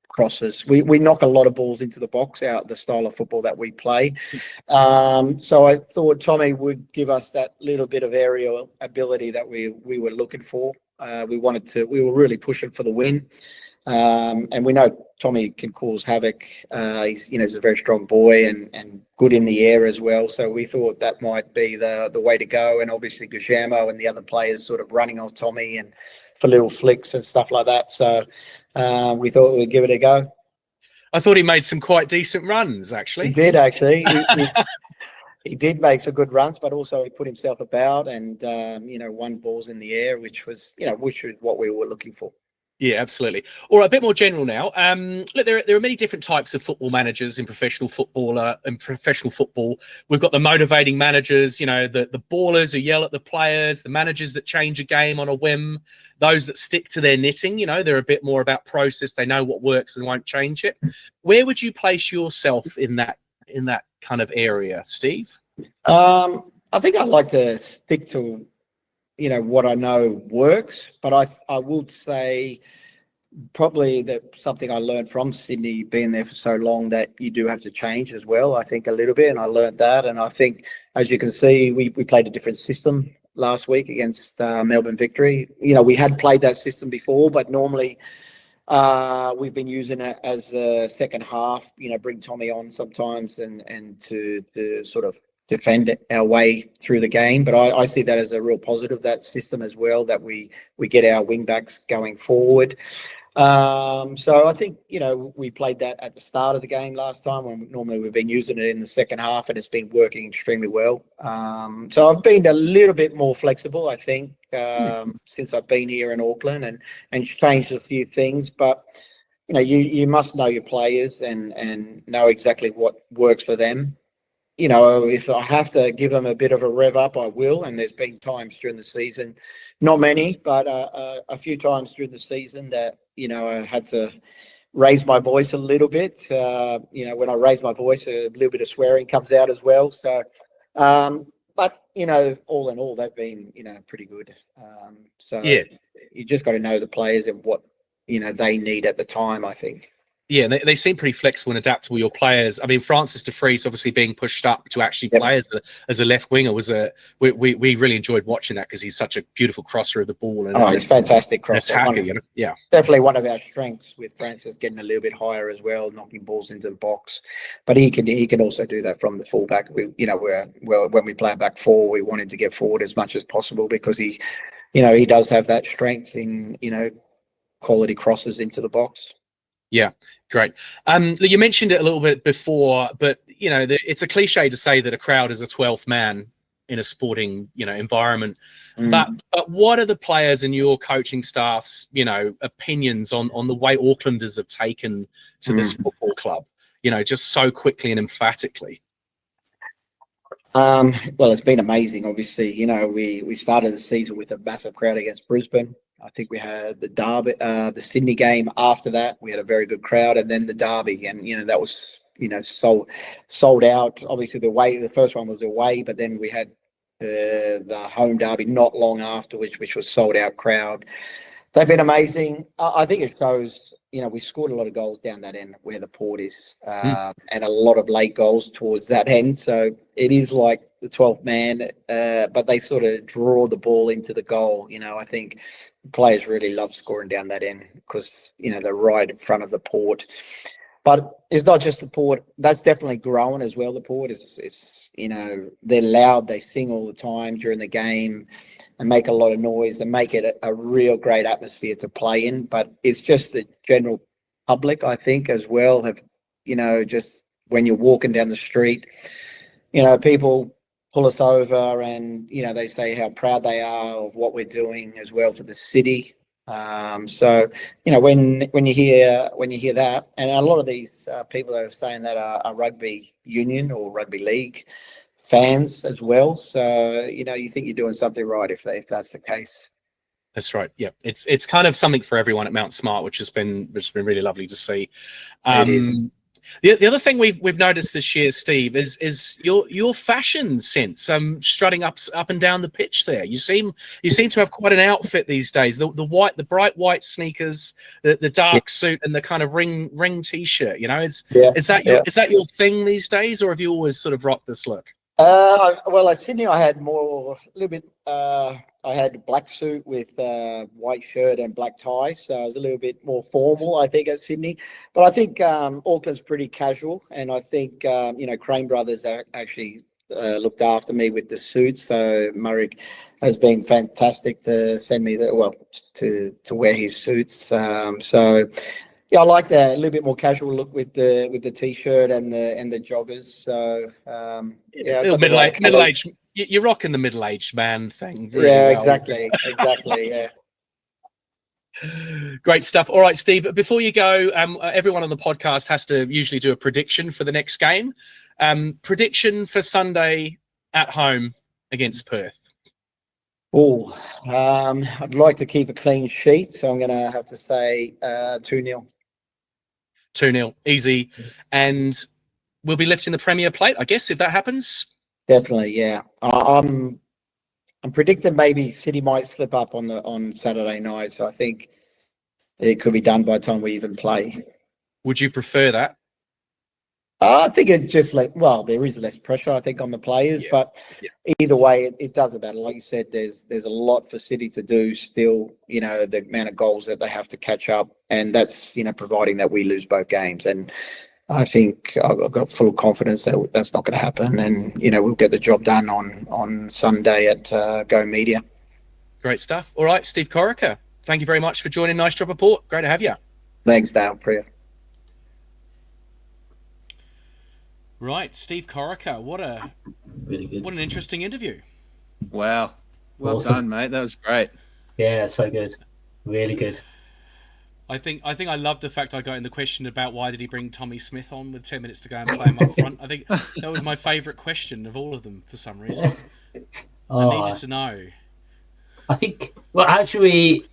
[SPEAKER 4] crosses. We knock a lot of balls into the box out the style of football that we play. So I thought Tommy would give us that little bit of aerial ability that we were looking for. We were really pushing for the win. And we know Tommy can cause havoc. He's a very strong boy and good in the air as well. So we thought that might be the way to go. And obviously Guillermo and the other players sort of running off Tommy and for little flicks and stuff like that. So we thought we'd give it a go.
[SPEAKER 1] I thought he made some quite decent runs, actually.
[SPEAKER 4] He did, actually. He did make some good runs, but also he put himself about and, won balls in the air, which was what we were looking for.
[SPEAKER 1] Yeah, absolutely. All right, a bit more general now. Look, there are many different types of football managers in professional football. We've got the motivating managers, the ballers who yell at the players, the managers that change a game on a whim, those that stick to their knitting. They're a bit more about process. They know what works and won't change it. Where would you place yourself in that kind of area, Steve?
[SPEAKER 4] I think I'd like to stick to what I know works, but I would say probably that something I learned from Sydney, being there for so long, that you do have to change as well, I think, a little bit, and I learned that. And I think, as you can see, we played a different system last week against Melbourne Victory. We had played that system before, but normally we've been using it as a second half, bring Tommy on sometimes and to sort of defend our way through the game. But I see that as a real positive, that system as well, that we get our wing backs going forward. So I think, we played that at the start of the game last time, when normally we've been using it in the second half, and it's been working extremely well. So I've been a little bit more flexible, I think, since I've been here in Auckland and changed a few things. But, you must know your players and know exactly what works for them. If I have to give them a bit of a rev up, I will. And there's been times during the season, not many, but a few times during the season that, I had to raise my voice a little bit. When I raise my voice, a little bit of swearing comes out as well. So, but all in all, they've been pretty good.
[SPEAKER 1] Yeah.
[SPEAKER 4] You just got to know the players and what they need at the time, I think.
[SPEAKER 1] Yeah, they seem pretty flexible and adaptable, your players. I mean, Francis de Vries obviously being pushed up to actually play as a left winger we really enjoyed watching that because he's such a beautiful crosser of the ball. And
[SPEAKER 4] he's fantastic crosser.
[SPEAKER 1] Attacker, yeah.
[SPEAKER 4] Definitely one of our strengths with Francis getting a little bit higher as well, knocking balls into the box. But he can also do that from the fullback. When we play back four, we want him to get forward as much as possible because he does have that strength in quality crosses into the box.
[SPEAKER 1] Yeah, great. You mentioned it a little bit before, but it's a cliche to say that a crowd is a 12th man in a sporting environment. But what are the players and your coaching staff's opinions on the way Aucklanders have taken to this football club? Just so quickly and emphatically.
[SPEAKER 4] Well, it's been amazing. Obviously, we started the season with a massive crowd against Brisbane. I think we had the Derby, the Sydney game after that. We had a very good crowd, and then the Derby, and that was sold out. Obviously, the first one was away, but then we had the home Derby not long afterwards, which was sold out crowd. They've been amazing. I think it shows. We scored a lot of goals down that end where the port is, and a lot of late goals towards that end. So it is like the 12th man, but they sort of draw the ball into the goal. I think players really love scoring down that end because, they're right in front of the port. But it's not just the port. That's definitely grown as well. The port is they're loud. They sing all the time during the game and make a lot of noise and make it a real great atmosphere to play in. But it's just the general public, I think, as well, have, just when you're walking down the street, people pull us over and, they say how proud they are of what we're doing as well for the city. So, when you hear that, and a lot of these people that are saying that are rugby union or rugby league fans as well. So, you think you're doing something right if that's the case.
[SPEAKER 1] That's right. Yeah, it's kind of something for everyone at Mount Smart, which has been really lovely to see.
[SPEAKER 4] It is.
[SPEAKER 1] The other thing we've noticed this year, Steve, is your fashion sense. Strutting up and down the pitch there. You seem to have quite an outfit these days. The bright white sneakers, the dark suit, and the kind of ring t-shirt. Is that your thing these days, or have you always sort of rocked this look?
[SPEAKER 4] Well, at Sydney, I had a little bit. I had a black suit with white shirt and black tie, so I was a little bit more formal, I think, at Sydney. But I think Auckland's pretty casual, and I think Crane Brothers actually looked after me with the suits. So Murray has been fantastic to send me to wear his suits. So. Yeah, I like that a little bit more casual look with the t-shirt and the joggers. So
[SPEAKER 1] middle-aged. You're rocking the middle-aged man thing. Really well.
[SPEAKER 4] Exactly. Yeah.
[SPEAKER 1] Great stuff. All right, Steve. Before you go, everyone on the podcast has to usually do a prediction for the next game. Prediction for Sunday at home against Perth.
[SPEAKER 4] Oh, I'd like to keep a clean sheet, so I'm going to have to say 2-0.
[SPEAKER 1] 2-0, easy. And we'll be lifting the Premier plate, I guess, if that happens.
[SPEAKER 4] Definitely, yeah. I'm predicting maybe City might slip up on Saturday night, so I think it could be done by the time we even play.
[SPEAKER 1] Would you prefer that?
[SPEAKER 4] I think it just there is less pressure, I think, on the players, but either way, it doesn't matter. Like you said, there's a lot for City to do still, the amount of goals that they have to catch up, and that's, providing that we lose both games. And I think I've got full confidence that that's not going to happen, and, we'll get the job done on Sunday at Go Media.
[SPEAKER 1] Great stuff. All right, Steve Corica, thank you very much for joining Nice Job Report. Great to have you.
[SPEAKER 4] Thanks, Dale. Priya.
[SPEAKER 1] Right, Steve Corica. What an interesting interview.
[SPEAKER 2] Wow. Well done, mate. That was great.
[SPEAKER 3] Yeah, so good. Really good.
[SPEAKER 1] I think I love the fact I got in the question about why did he bring Tommy Smith on with 10 minutes to go and play him up front. I think that was my favourite question of all of them for some reason. I needed to know.
[SPEAKER 3] I think, actually,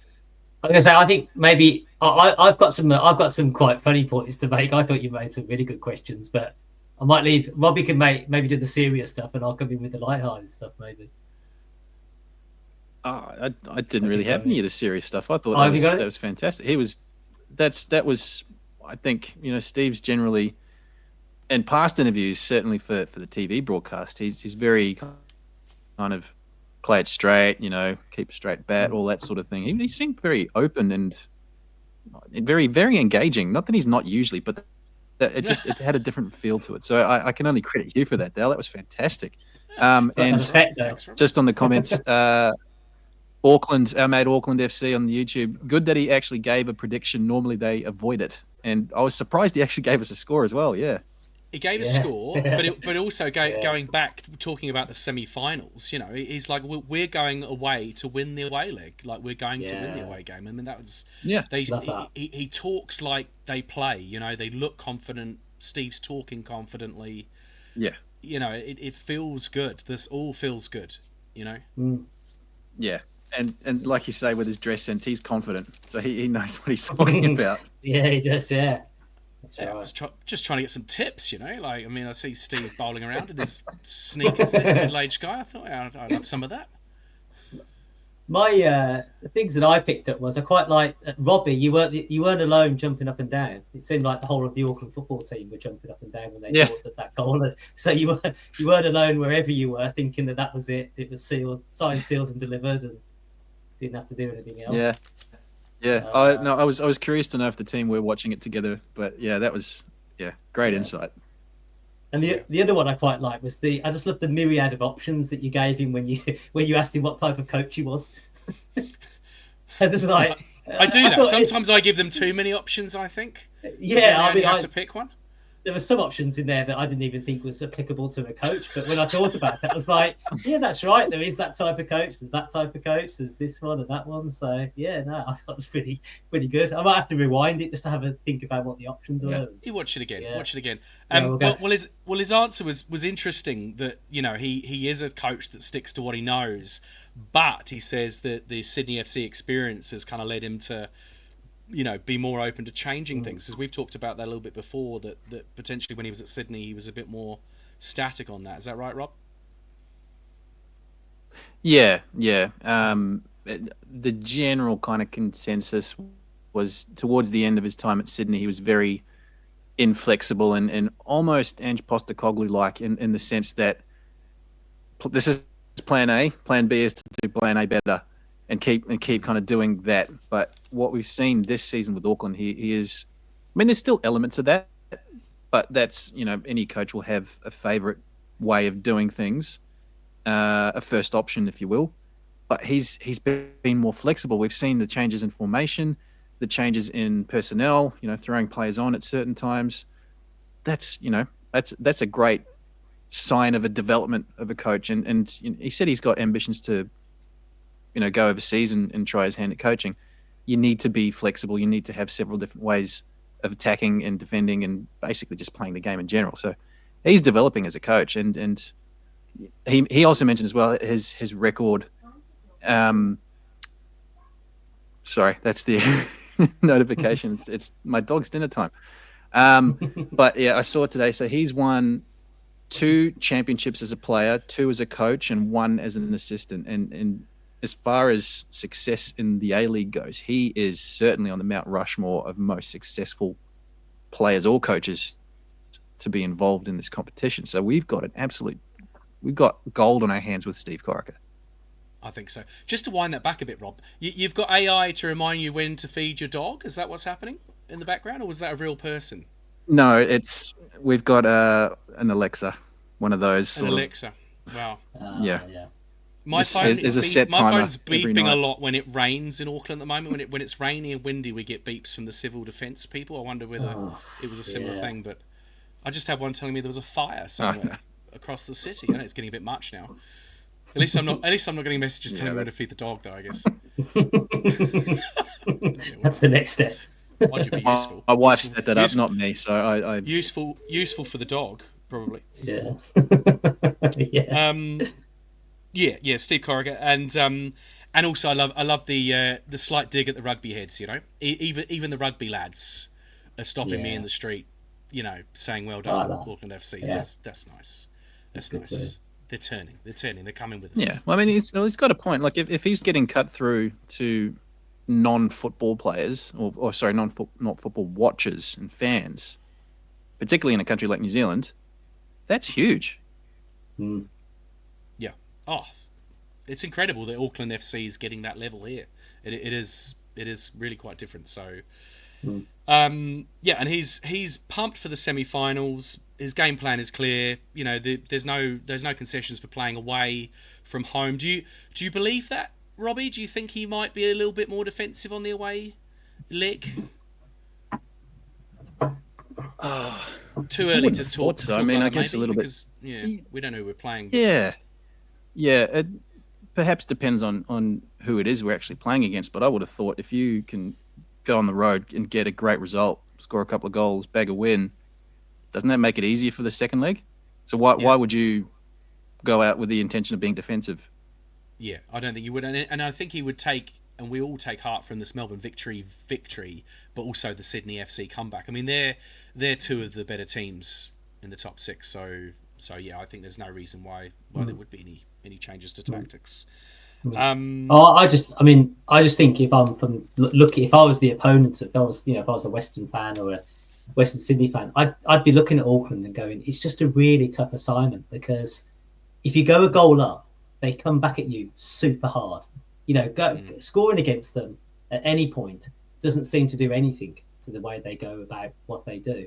[SPEAKER 3] like I say, I think maybe I've got some quite funny points to make. I thought you made some really good questions, but I might leave. Robbie can maybe do the serious stuff, and I'll come in with the light-hearted stuff, maybe.
[SPEAKER 2] I didn't really have any of the serious stuff. I thought that was fantastic. That was I think, Steve's generally, in past interviews, certainly for the TV broadcast, he's very kind of play it straight, keep a straight bat, all that sort of thing. He seemed very open and very, very engaging. Not that he's not usually, but it had a different feel to it. So I can only credit you for that, Dale. That was fantastic. And just on the comments, Auckland, our mate Auckland FC on the YouTube, good that he actually gave a prediction. Normally they avoid it. And I was surprised he actually gave us a score as well, yeah.
[SPEAKER 1] He gave a score, but also going back, talking about the semi-finals, he's like, we're going away to win the away leg. Like, we're going to win the away game. I mean, that was... Yeah. He talks like they play, they look confident. Steve's talking confidently.
[SPEAKER 2] Yeah.
[SPEAKER 1] It feels good. This all feels good,
[SPEAKER 2] Yeah. And like you say, with his dress sense, he's confident. So he knows what he's talking about.
[SPEAKER 3] Yeah, he does, yeah. That's right.
[SPEAKER 1] I was just trying to get some tips, I see Steve bowling around in his sneakers, there, middle-aged guy. I thought I'd have some of that.
[SPEAKER 3] My the things that I picked up was I quite like Robbie. You weren't alone jumping up and down. It seemed like the whole of the Auckland football team were jumping up and down when they thought that goal. So you weren't alone wherever you were, thinking that was it. It was signed, sealed, and delivered, and didn't have to do anything else.
[SPEAKER 2] Yeah. Yeah, I was curious to know if the team were watching it together, but yeah, that was great insight.
[SPEAKER 3] And the other one I quite like was I just loved the myriad of options that you gave him when you asked him what type of coach he was. And it's like
[SPEAKER 1] I do that. Sometimes I give them too many options, I think.
[SPEAKER 3] Yeah, I
[SPEAKER 1] have to pick one.
[SPEAKER 3] There were some options in there that I didn't even think was applicable to a coach, but when I thought about it, I was like, yeah, that's right. There is that type of coach. There's that type of coach. There's this one and that one. So I thought it was pretty good. I might have to rewind it just to have a think about what the options were.
[SPEAKER 1] You watch it again.
[SPEAKER 3] Yeah.
[SPEAKER 1] Watch it again. His answer was interesting. That he is a coach that sticks to what he knows, but he says that the Sydney FC experience has kind of led him to be more open to changing things. Because we've talked about that a little bit before, that potentially when he was at Sydney, he was a bit more static on that. Is that right, Rob?
[SPEAKER 2] Yeah. The general kind of consensus was towards the end of his time at Sydney, he was very inflexible and almost Ange Postecoglou-like in the sense that this is plan A, plan B is to do plan A better. And keep kind of doing that. But what we've seen this season with Auckland, he is. I mean, there's still elements of that, but that's any coach will have a favourite way of doing things, a first option, if you will. But he's been more flexible. We've seen the changes in formation, the changes in personnel. Throwing players on at certain times. That's a great sign of a development of a coach. And he said he's got ambitions to go overseas and try his hand at coaching. You need to be flexible. You need to have several different ways of attacking and defending and basically just playing the game in general. So he's developing as a coach. And he also mentioned as well his record. Sorry, that's the notification. It's my dog's dinner time. But yeah, I saw it today. So he's won 2 championships as a player, 2 as a coach, and 1 as an assistant. And as far as success in the A-League goes, he is certainly on the Mount Rushmore of most successful players or coaches to be involved in this competition. So we've got gold on our hands with Steve Corica.
[SPEAKER 1] I think so. Just to wind that back a bit, Rob, you've got AI to remind you when to feed your dog. Is that what's happening in the background, or was that a real person?
[SPEAKER 2] No, we've got an Alexa, one of those.
[SPEAKER 1] An Alexa. Wow.
[SPEAKER 2] Yeah.
[SPEAKER 1] My phone's beeping
[SPEAKER 2] a
[SPEAKER 1] lot when it rains in Auckland at the moment. When it's rainy and windy, we get beeps from the civil defence people. I wonder whether it was a similar thing, but I just had one telling me there was a fire somewhere across the city. I know it's getting a bit much now. At least I'm not getting messages telling me where to feed the dog, though, I guess.
[SPEAKER 3] That's the next step.
[SPEAKER 1] Why'd you be useful?
[SPEAKER 2] My wife set that up, not me. So I
[SPEAKER 1] useful for the dog, probably.
[SPEAKER 3] Yeah.
[SPEAKER 1] Yeah, Steve Corica, And also, I love the slight dig at the rugby heads. Even the rugby lads are stopping me in
[SPEAKER 3] Yeah.
[SPEAKER 1] the street, saying well
[SPEAKER 3] I like
[SPEAKER 1] done,
[SPEAKER 3] that.
[SPEAKER 1] Auckland FC. So
[SPEAKER 3] Yeah.
[SPEAKER 1] that's nice. That's
[SPEAKER 3] good too.
[SPEAKER 1] nice. They're turning. They're coming with us.
[SPEAKER 2] Yeah, well, I mean, he's got a point. Like, if he's getting cut through to non-football players, or sorry, not football watchers and fans, particularly in a country like New Zealand, that's huge.
[SPEAKER 3] Mm.
[SPEAKER 1] Yeah. Oh, it's incredible that Auckland FC is getting that level here. It is really quite different. So, yeah, and he's pumped for the semi-finals. His game plan is clear. There's no concessions for playing away from home. Do you believe that, Robbie? Do you think he might be a little bit more defensive on the away leg? Too early to talk.
[SPEAKER 2] So. I mean, I guess a little
[SPEAKER 1] because, we don't know who we're playing.
[SPEAKER 2] Yeah, it perhaps depends on who it is we're actually playing against. But I would have thought if you can go on the road and get a great result, score a couple of goals, bag a win, doesn't that make it easier for the second leg? So why would you go out with the intention of being defensive?
[SPEAKER 1] Yeah, I don't think you would, and I think he would take, and we all take heart from this Melbourne victory, but also the Sydney FC comeback. I mean, they're two of the better teams in the top six. So yeah, I think there's no reason why there would be any changes to tactics.
[SPEAKER 3] I just think if I'm if I was the opponent, if I was a Western fan or a Western Sydney fan, I'd be looking at Auckland and going, it's just a really tough assignment, because if you go a goal up, they come back at you super hard. Scoring against them at any point doesn't seem to do anything to the way they go about what they do.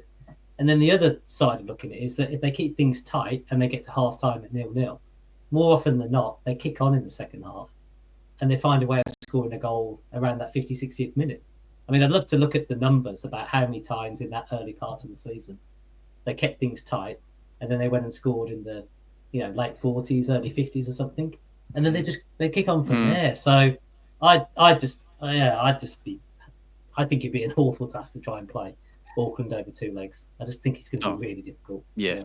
[SPEAKER 3] And then the other side of looking at it is that if they keep things tight and they get to half time at 0-0, more often than not, they kick on in the second half and they find a way of scoring a goal around that 50, 60th minute. I mean, I'd love to look at the numbers about how many times in that early part of the season they kept things tight and then they went and scored in the late 40s, early 50s or something. And then they kick on from there. So I think it'd be an awful task to try and play Auckland over two legs. I just think it's going to be really difficult.
[SPEAKER 2] Yeah,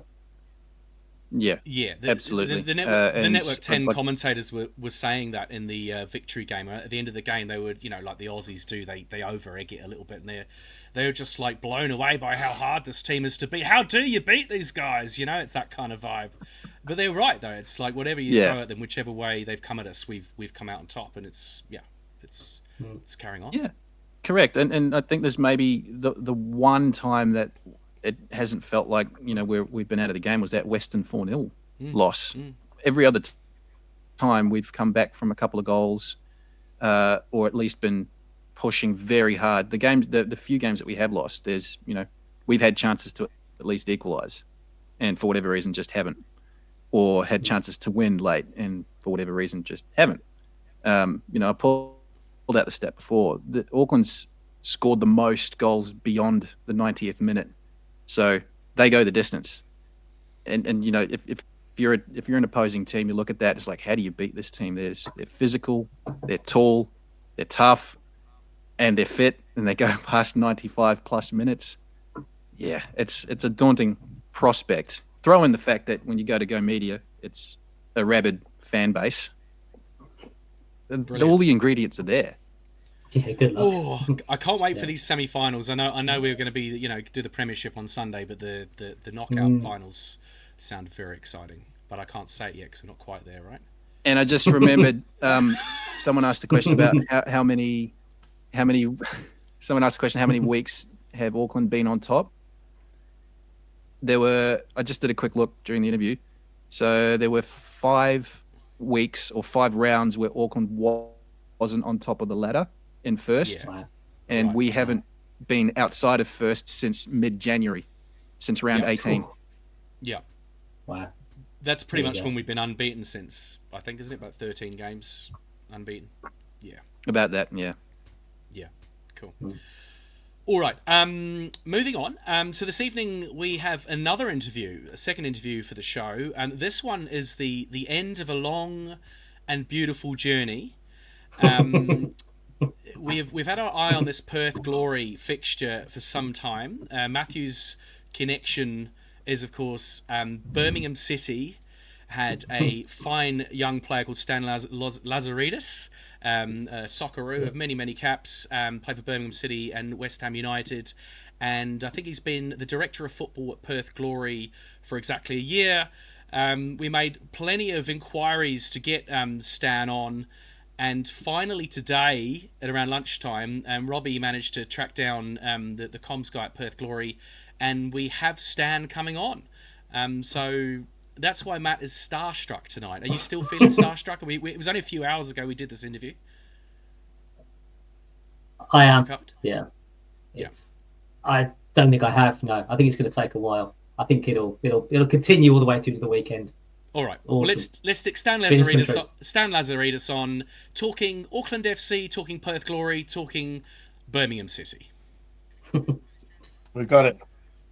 [SPEAKER 2] absolutely.
[SPEAKER 1] The Network 10 commentators were saying that in the victory game. At the end of the game, they would, like the Aussies do, they over egg it a little bit, and they were just like blown away by how hard this team is to beat. How do you beat these guys? It's that kind of vibe. But they're right though. It's like whatever you throw at them, whichever way they've come at us, we've come out on top, and it's carrying on.
[SPEAKER 2] Yeah, correct. And I think there's maybe the one time that it hasn't felt like where we've been out of the game was that Western 4-0 loss. Every other time we've come back from a couple of goals, or at least been pushing very hard. The few games that we have lost, there's we've had chances to at least equalise, and for whatever reason just haven't, or had chances to win late and for whatever reason just haven't. I pulled out the stat before. Auckland's scored the most goals beyond the 90th minute. So they go the distance, and if you're an opposing team, you look at that. It's like, how do you beat this team? They're physical, they're tall, they're tough, and they're fit, and they go past 95 plus minutes. Yeah, it's a daunting prospect. Throw in the fact that when you go to Go Media, it's a rabid fan base. All the ingredients are there.
[SPEAKER 3] Yeah, good luck.
[SPEAKER 1] Oh, I can't wait for these semi-finals. I know we're going to be do the Premiership on Sunday, but the knockout finals sound very exciting. But I can't say it yet because I'm not quite there, right?
[SPEAKER 2] And I just remembered someone asked a question about how many. Someone asked a question: how many weeks have Auckland been on top? I just did a quick look during the interview. So there were 5 weeks or 5 rounds where Auckland wasn't on top of the ladder in first, and we haven't been outside of first since mid-January, since round 18.
[SPEAKER 3] Cool.
[SPEAKER 1] Yeah.
[SPEAKER 3] Wow.
[SPEAKER 1] That's pretty much when we've been unbeaten since, I think, isn't it, about 13 games unbeaten? Yeah.
[SPEAKER 2] About that, yeah.
[SPEAKER 1] Yeah, cool. All right, moving on. So this evening we have another interview, a second interview for the show. This one is the end of a long and beautiful journey. We've had our eye on this Perth Glory fixture for some time. Matthew's connection is, of course, Birmingham City had a fine young player called Stan Lazaridis, a Socceroo of many, many caps, played for Birmingham City and West Ham United. And I think he's been the director of football at Perth Glory for exactly a year. We made plenty of inquiries to get Stan on. And finally today, at around lunchtime, Robbie managed to track down the comms guy at Perth Glory, and we have Stan coming on. So that's why Matt is starstruck tonight. Are you still feeling starstruck? It was only a few hours ago we did this interview.
[SPEAKER 3] I am.
[SPEAKER 1] Cupped?
[SPEAKER 3] Yeah. I don't think I have. No, I think it's going to take a while. I think it'll continue all the way through to the weekend.
[SPEAKER 1] All right.
[SPEAKER 3] Awesome.
[SPEAKER 1] Well, let's stick Stan Lazaridis on, talking Auckland FC, talking Perth Glory, talking Birmingham City.
[SPEAKER 5] We've got it.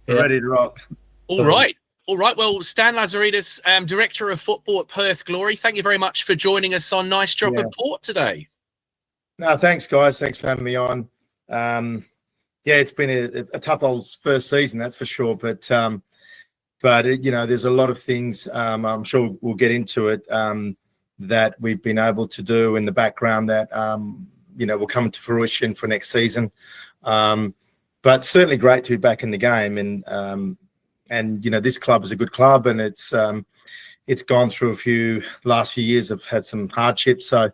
[SPEAKER 5] We're ready to rock.
[SPEAKER 1] All right. Well, Stan Lazaridis, Director of Football at Perth Glory, thank you very much for joining us on Nice Job Report today.
[SPEAKER 5] No, thanks, guys. Thanks for having me on. It's been a tough old first season, that's for sure. But there's a lot of things, I'm sure we'll get into it, that we've been able to do in the background that, will come to fruition for next season. But certainly great to be back in the game. And this club is a good club, and it's gone through last few years have had some hardships. So,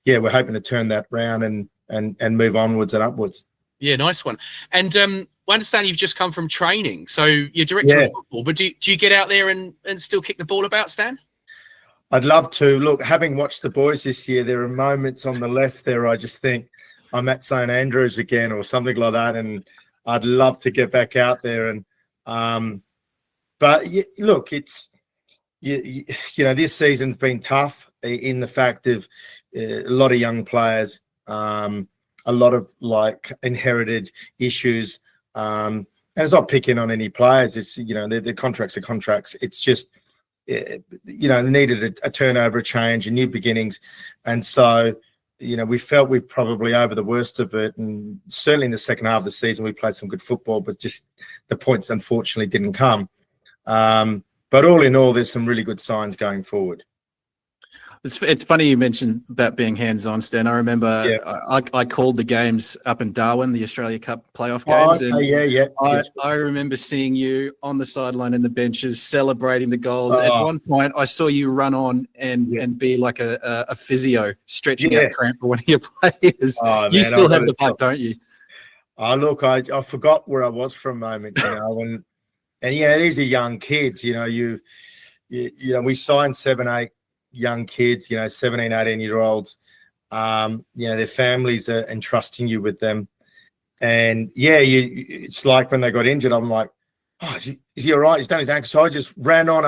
[SPEAKER 5] we're hoping to turn that round and move onwards and upwards.
[SPEAKER 1] Yeah, nice one. And I understand you've just come from training, so you're director of football, but do you get out there and still kick the ball about, Stan?
[SPEAKER 5] I'd love to. Look, having watched the boys this year, there are moments on the left there I just think I'm at St Andrews again or something like that, and I'd love to get back out there. And look, it's this season's been tough in the fact of a lot of young players, a lot of inherited issues. And it's not picking on any players. It's, their contracts are contracts. It's just, they needed a turnover, a change, and new beginnings. And so, we felt we're probably over the worst of it. And certainly in the second half of the season, we played some good football, but just the points unfortunately didn't come. But all in all, there's some really good signs going forward.
[SPEAKER 2] It's funny you mentioned about being hands-on, Stan. I remember I called the games up in Darwin, the Australia Cup playoff games. I remember seeing you on the sideline in the benches celebrating the goals. At one point, I saw you run on and be like a physio, stretching out cramp for one of your players. You still have the puck, don't you?
[SPEAKER 5] Oh, look, I forgot where I was for a moment, and these are young kids. We signed 7-8 young kids, 17, 18-year-olds. Their families are entrusting you with them. And, it's like when they got injured, I'm like, is he all right? He's done his ankle. So I just ran on.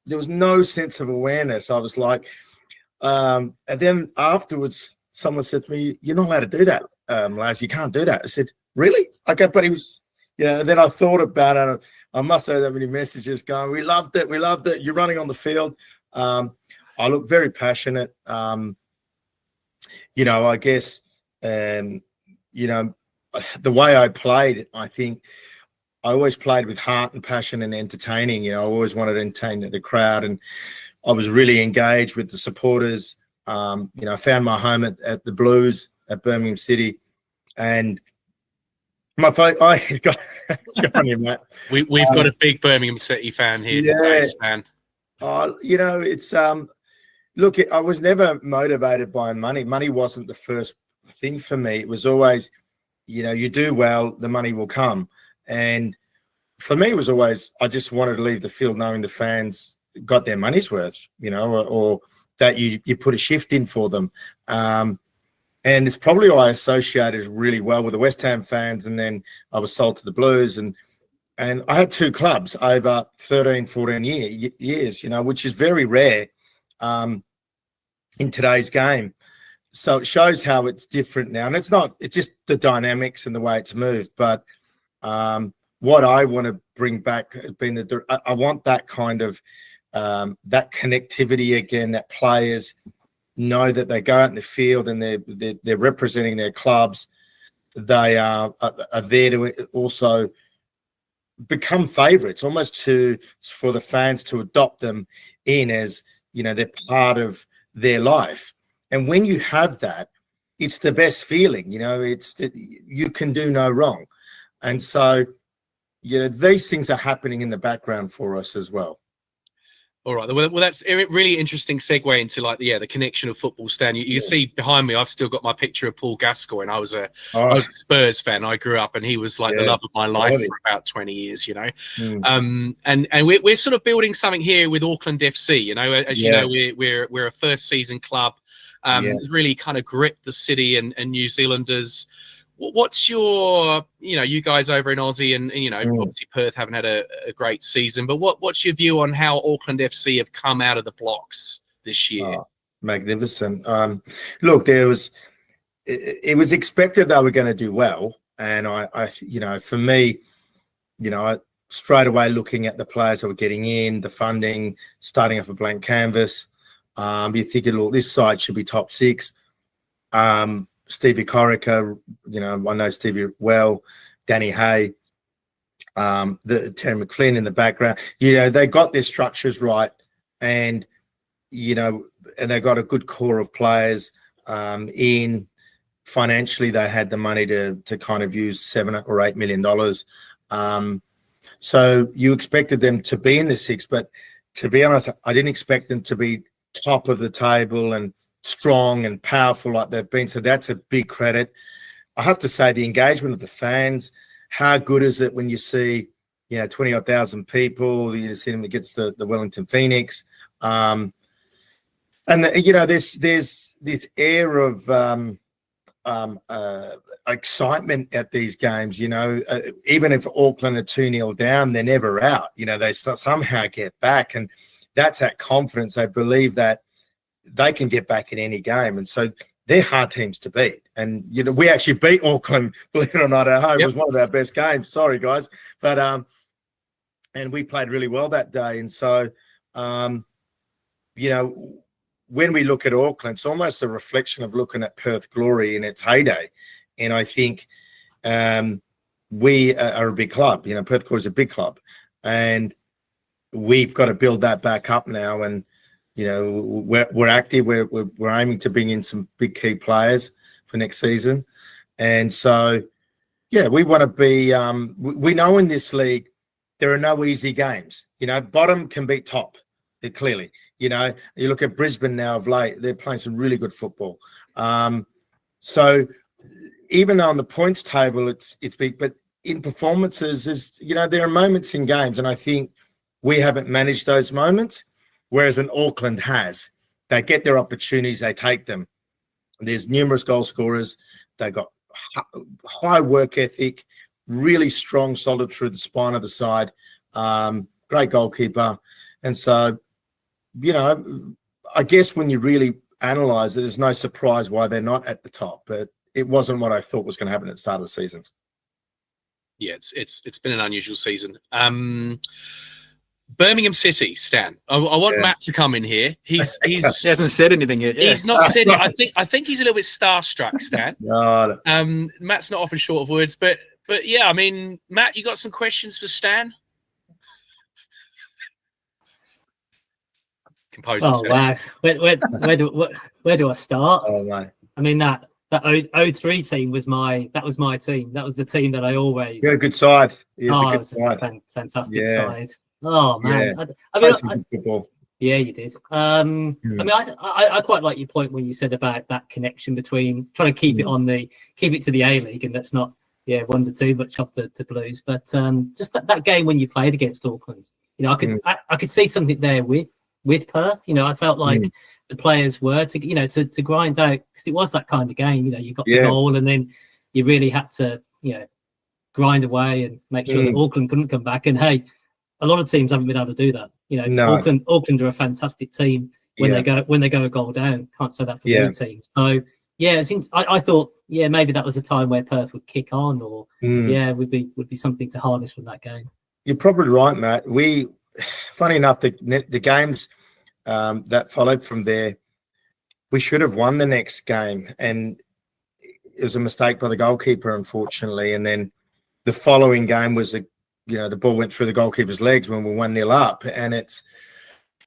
[SPEAKER 5] There was no sense of awareness. I was like, and then afterwards, someone said to me, "You're not allowed to do that, Laz. You can't do that." I said, "Really?" Okay, but he was, and then I thought about it. I must have that many messages going, "We loved it. We loved it. You're running on the field." I look very passionate. I guess, the way I played, I think I always played with heart and passion and entertaining. I always wanted to entertain the crowd, and I was really engaged with the supporters. I found my home at the Blues at Birmingham City, and my phone. He's got on you, Matt.
[SPEAKER 1] We've got a big Birmingham City fan here today, Stan.
[SPEAKER 5] It's look, I was never motivated by money. Money wasn't the first thing for me. It was always, you do well, the money will come. And for me, it was always, I just wanted to leave the field knowing the fans got their money's worth, or that you put a shift in for them. And it's probably why I associated really well with the West Ham fans. And then I was sold to the Blues, and I had two clubs over 13, 14 years, which is very rare in today's game. So it shows how it's different now. And it's just the dynamics and the way it's moved. But what I want to bring back has been I want that kind of that connectivity again, that players know that they go out in the field and they're representing their clubs. They are there to also become favourites, almost for the fans to adopt them in as, they're part of their life. And when you have that, it's the best feeling, you can do no wrong. And so, these things are happening in the background for us as well.
[SPEAKER 1] All right. Well, that's a really interesting segue into the connection of football, Stan. You see behind me, I've still got my picture of Paul Gascoigne. I was a Spurs fan. I grew up, and he was the love of my life for about 20 years. And we're sort of building something here with Auckland FC. As you know, we're a first season club. Really kind of gripped the city and New Zealanders. What's your, you guys over in Aussie and obviously Perth haven't had a great season, but what's your view on how Auckland FC have come out of the blocks this year?
[SPEAKER 5] Magnificent. Look, it was expected they were going to do well. And I for me, I straight away looking at the players that were getting in, the funding, starting off a blank canvas, you're thinking, look, this side should be top 6. Steve Corica, I know Stevie well, Danny Hay, Terry McFlynn in the background. They got their structures right, and and they got a good core of players. In financially, they had the money to kind of use $7 or $8 million. So you expected them to be in the 6, but to be honest, I didn't expect them to be top of the table and strong and powerful like they've been. So that's a big credit. I have to say the engagement of the fans, how good is it when you see, 20,000 people, you see them against the Wellington Phoenix. And there's this air of excitement at these games, even if Auckland are 2-0 down, they're never out. They somehow get back, and that's that confidence. They believe that they can get back in any game. And so they're hard teams to beat. And, we actually beat Auckland, believe it or not, at home. It was one of our best games. Sorry, guys. But, and we played really well that day. And so, when we look at Auckland, it's almost a reflection of looking at Perth Glory in its heyday. And I think we are a big club. Perth Glory is a big club. And we've got to build that back up now. And, we're active. We're aiming to bring in some big key players for next season, and so we want to be. We know in this league there are no easy games. Bottom can beat top. Clearly, you look at Brisbane now of late; they're playing some really good football. So even on the points table, it's big, but in performances, there are moments in games, and I think we haven't managed those moments. Whereas in Auckland has. They get their opportunities, they take them. There's numerous goal scorers. They've got high work ethic, really strong, solid through the spine of the side, great goalkeeper. And so, I guess when you really analyse it, there's no surprise why they're not at the top. But it wasn't what I thought was going to happen at the start of the season.
[SPEAKER 1] Yeah, it's been an unusual season. Birmingham City, Stan. I want Matt to come in here. He
[SPEAKER 2] hasn't said anything yet. Yeah.
[SPEAKER 1] He's not said it. I think he's a little bit starstruck, Stan.
[SPEAKER 5] No.
[SPEAKER 1] Matt's not often short of words, but yeah, I mean, Matt, you got some questions for Stan? Compose
[SPEAKER 3] yourself. Wow. Where do I start?
[SPEAKER 5] Oh no.
[SPEAKER 3] I mean that 03 team was my team. That was the team that I always.
[SPEAKER 5] You had a good side.
[SPEAKER 3] It was a fantastic side. Oh man,
[SPEAKER 5] yeah.
[SPEAKER 3] I mean, yeah, you did. I mean, I quite like your point when you said about that connection between trying to keep it to the A-League, and that's not wonder too much off the Blues, but just that game when you played against Auckland, I could see something there with Perth. I felt like the players were to grind out, because it was that kind of game. You got the goal, and then you really had to grind away and make sure that Auckland couldn't come back. And hey, a lot of teams haven't been able to do that. Auckland are a fantastic team when they go a goal down. Can't say that for any team. So I thought maybe that was a time where Perth would kick on, or would be something to harness from that game.
[SPEAKER 5] You're probably right, Matt. Funny enough, the games that followed from there, we should have won the next game, and it was a mistake by the goalkeeper, unfortunately. And then the following game was the ball went through the goalkeeper's legs when we were 1-0 up. And it's,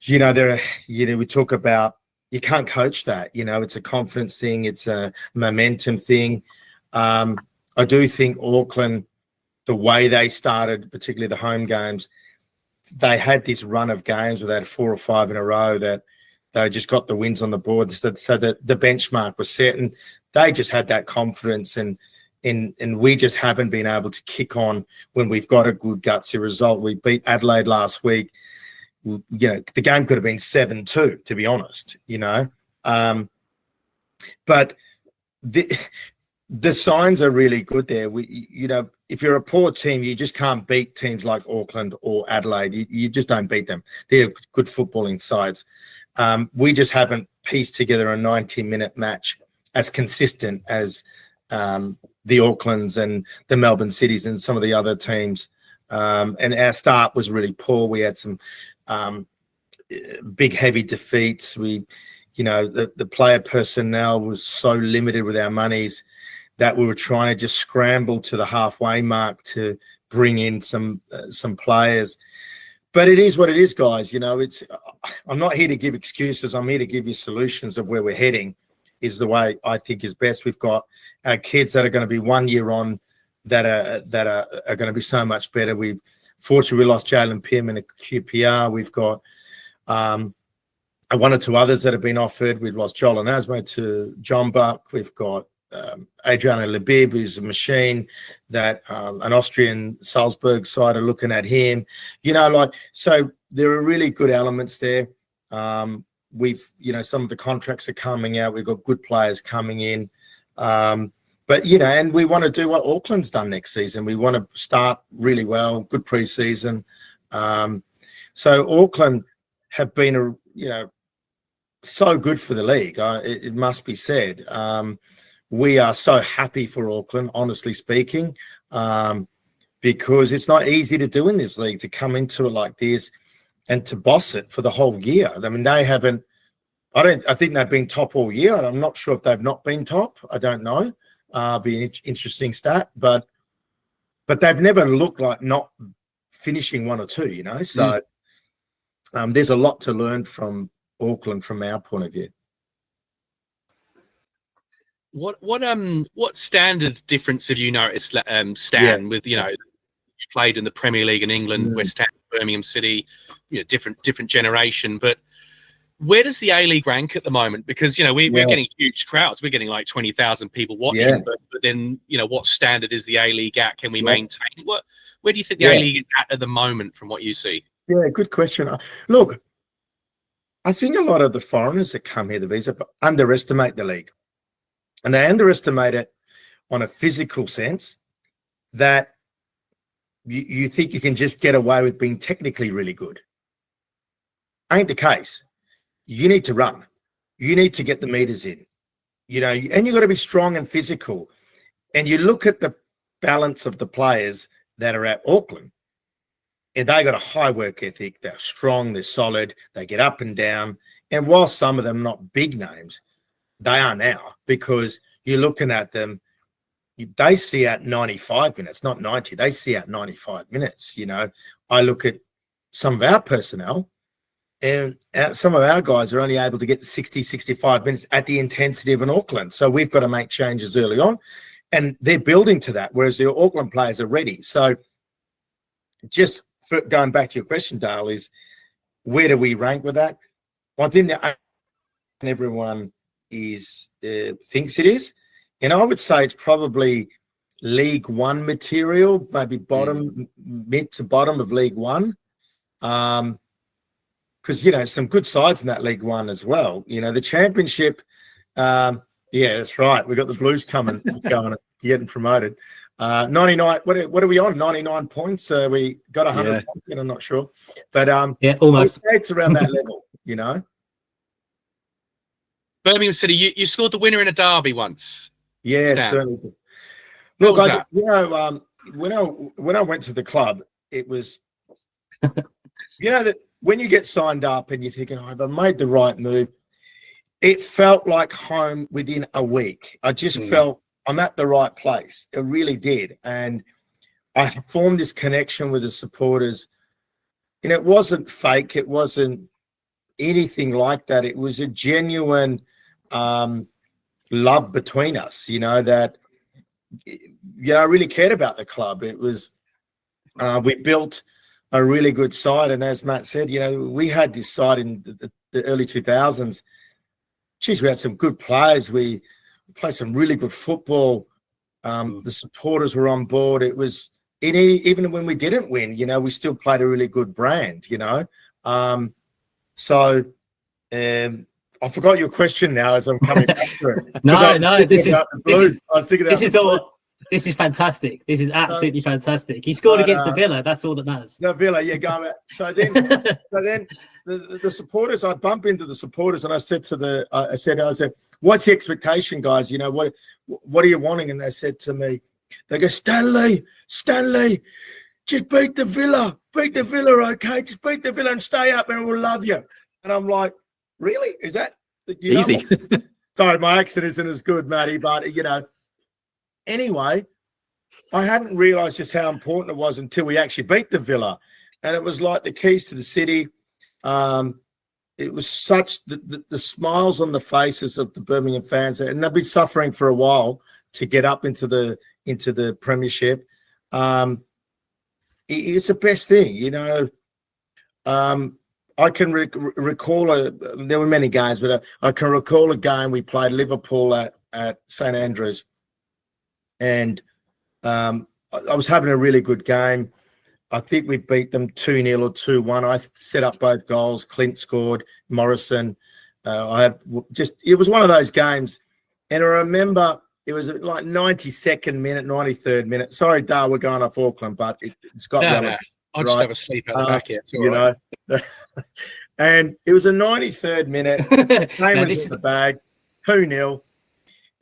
[SPEAKER 5] we talk about you can't coach that. It's a confidence thing. It's a momentum thing. I do think Auckland, the way they started, particularly the home games, they had this run of games where they had 4 or 5 in a row that they just got the wins on the board. So that the benchmark was set, and they just had that confidence. And we just haven't been able to kick on when we've got a good gutsy result. We beat Adelaide last week. The game could have been 7-2, to be honest. But the signs are really good there. If you're a poor team, you just can't beat teams like Auckland or Adelaide. You just don't beat them. They're good footballing sides. We just haven't pieced together a 90-minute match as consistent as the Aucklands and the Melbourne Cities and some of the other teams. And our start was really poor. We had some big, heavy defeats. The player personnel was so limited with our monies that we were trying to just scramble to the halfway mark to bring in some players. But it is what it is, guys. I'm not here to give excuses. I'm here to give you solutions of where we're heading is the way I think is best. We've got our kids that are going to be 1 year on that are going to be so much better. Fortunately, we lost Jalen Pearman at QPR. We've got 1 or 2 others that have been offered. We've lost Joel and Asmo to John Buck. We've got Adriano Labib, who's a machine that an Austrian Salzburg side are looking at him. So there are really good elements there. Some of the contracts are coming out. We've got good players coming in. But and we want to do what Auckland's done next season. We want to start really well, good pre-season. So Auckland have been so good for the league. It must be said. We are so happy for Auckland, honestly speaking, because it's not easy to do in this league, to come into it like this and to boss it for the whole year. I mean, they haven't. I think they've been top all year. I'm not sure if they've not been top. I don't know. Be an interesting stat, but they've never looked like not finishing 1 or 2. So there's a lot to learn from Auckland from our point of view.
[SPEAKER 1] What standard difference have you noticed, Stan? With you played in the Premier League in England, West Ham, Birmingham City, different generation. But where does the A-League rank at the moment? Because we're getting huge crowds. We're getting like 20,000 people watching. Yeah. But then what standard is the A-League at? Can we maintain? Where do you think the A-League is at the moment, from what you see? Yeah,
[SPEAKER 5] good question. Look, I think a lot of the foreigners that come here, the visa, underestimate the league. And they underestimate it on a physical sense, that you think you can just get away with being technically really good. Ain't the case. You need to run. You need to get the meters in, and you've got to be strong and physical. And you look at the balance of the players that are at Auckland, and they got a high work ethic. They're strong, they're solid, they get up and down. And while some of them not big names, they are now, because you're looking at them, they see out 95 minutes, not 90. They see out 95 minutes. I look at some of our personnel, and some of our guys are only able to get 60, 65 minutes at the intensity of an Auckland. So we've got to make changes early on, and they're building to that, whereas the Auckland players are ready. So just going back to your question, Dale, is where do we rank with that? One thing that everyone thinks it is, and I would say it's probably League One material, maybe mid to bottom of League One, because some good sides in that League One as well. The Championship, that's right. We've got the Blues going, getting promoted. 99. What are we on? 99 points. We got 100 points. I'm not sure, but
[SPEAKER 3] almost.
[SPEAKER 5] It's around that level.
[SPEAKER 1] Birmingham City, you scored the winner in a derby once.
[SPEAKER 5] Yeah,
[SPEAKER 1] Stan.
[SPEAKER 5] certainly. Look, when I went to the club, it was, that when you get signed up and you're thinking, have I made the right move? It felt like home within a week. I just felt I'm at the right place. It really did. And I formed this connection with the supporters. It wasn't fake. It wasn't anything like that. It was a genuine love between us, that, I really cared about the club. It was, we built a really good side. And as Matt said, we had this side in the early 2000s. Geez, we had some good players. We played some really good football. The supporters were on board. It was, even when we didn't win, we still played a really good brand, So I forgot your question now as I'm coming back to it.
[SPEAKER 3] No, this is fantastic. This is absolutely fantastic. He scored against the Villa. That's all that matters.
[SPEAKER 5] The Villa, yeah, going. So then, the supporters. I bump into the supporters, and I said to I said, "What's the expectation, guys? What are you wanting?" And they said to me, they go, Stanley, just beat the Villa, okay? Just beat the Villa and stay up, and we'll love you. And I'm like, really? Is that
[SPEAKER 2] easy?
[SPEAKER 5] Sorry, my accent isn't as good, Matty, but Anyway, I hadn't realised just how important it was until we actually beat the Villa, and it was like the keys to the city. It was such the smiles on the faces of the Birmingham fans, and they've been suffering for a while to get up into the Premiership. It's the best thing, I can recall there were many games, but I can recall a game we played Liverpool at St Andrews. And I was having a really good game. I think we beat them 2-0 or 2-1. I set up both goals. Clint scored, Morrison. It was one of those games. And I remember it was like 92nd minute, 93rd minute. Sorry, Dale, we're going off Auckland, but it's got relevant.
[SPEAKER 1] I'll just have a sleep out the back here.
[SPEAKER 5] And it was a 93rd minute. Name was in the bag, 2-0.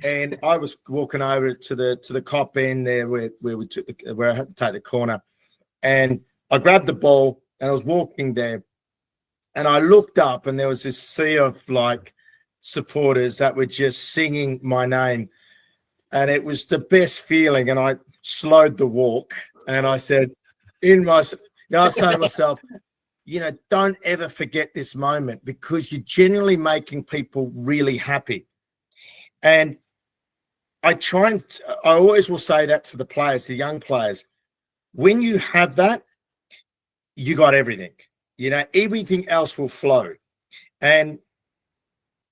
[SPEAKER 5] And I was walking over to the cop end there where I had to take the corner, and I grabbed the ball and I was walking there, and I looked up and there was this sea of supporters that were just singing my name, and it was the best feeling. And I slowed the walk and I said, I said to myself, don't ever forget this moment, because you're genuinely making people really happy. And I always will say that to the players, the young players. When you have that, you got everything. Everything else will flow. And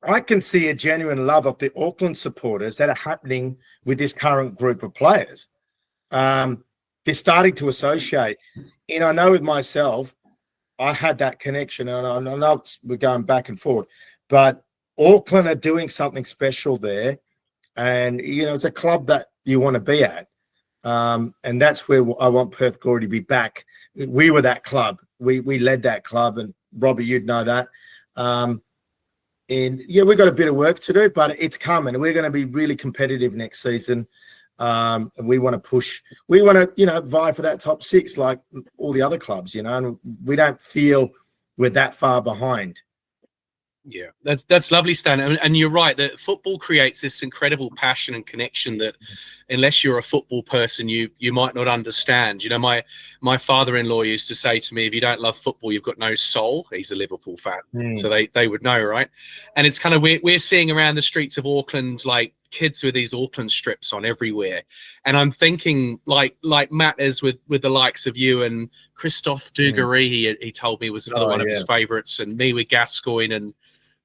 [SPEAKER 5] I can see a genuine love of the Auckland supporters that are happening with this current group of players. They're starting to associate. And I know with myself, I had that connection, and I know we're going back and forth, but Auckland are doing something special there. And, it's a club that you want to be at. And that's where I want Perth Glory to be back. We were that club. We led that club, and Robbie, you'd know that. And, we've got a bit of work to do, but it's coming. We're going to be really competitive next season. And we want to push. We want to, vie for that top six like all the other clubs, and we don't feel we're that far behind.
[SPEAKER 1] Yeah, that's lovely, Stan. And you're right that football creates this incredible passion and connection that, unless you're a football person, you might not understand. My father-in-law used to say to me, if you don't love football, you've got no soul. He's a Liverpool fan, so they would know, right? And it's kind of we're seeing around the streets of Auckland kids with these Auckland strips on everywhere, and I'm thinking like Matt is with the likes of you and Christophe Dugarry. He told me was another one of his favourites, and me with Gascoigne and.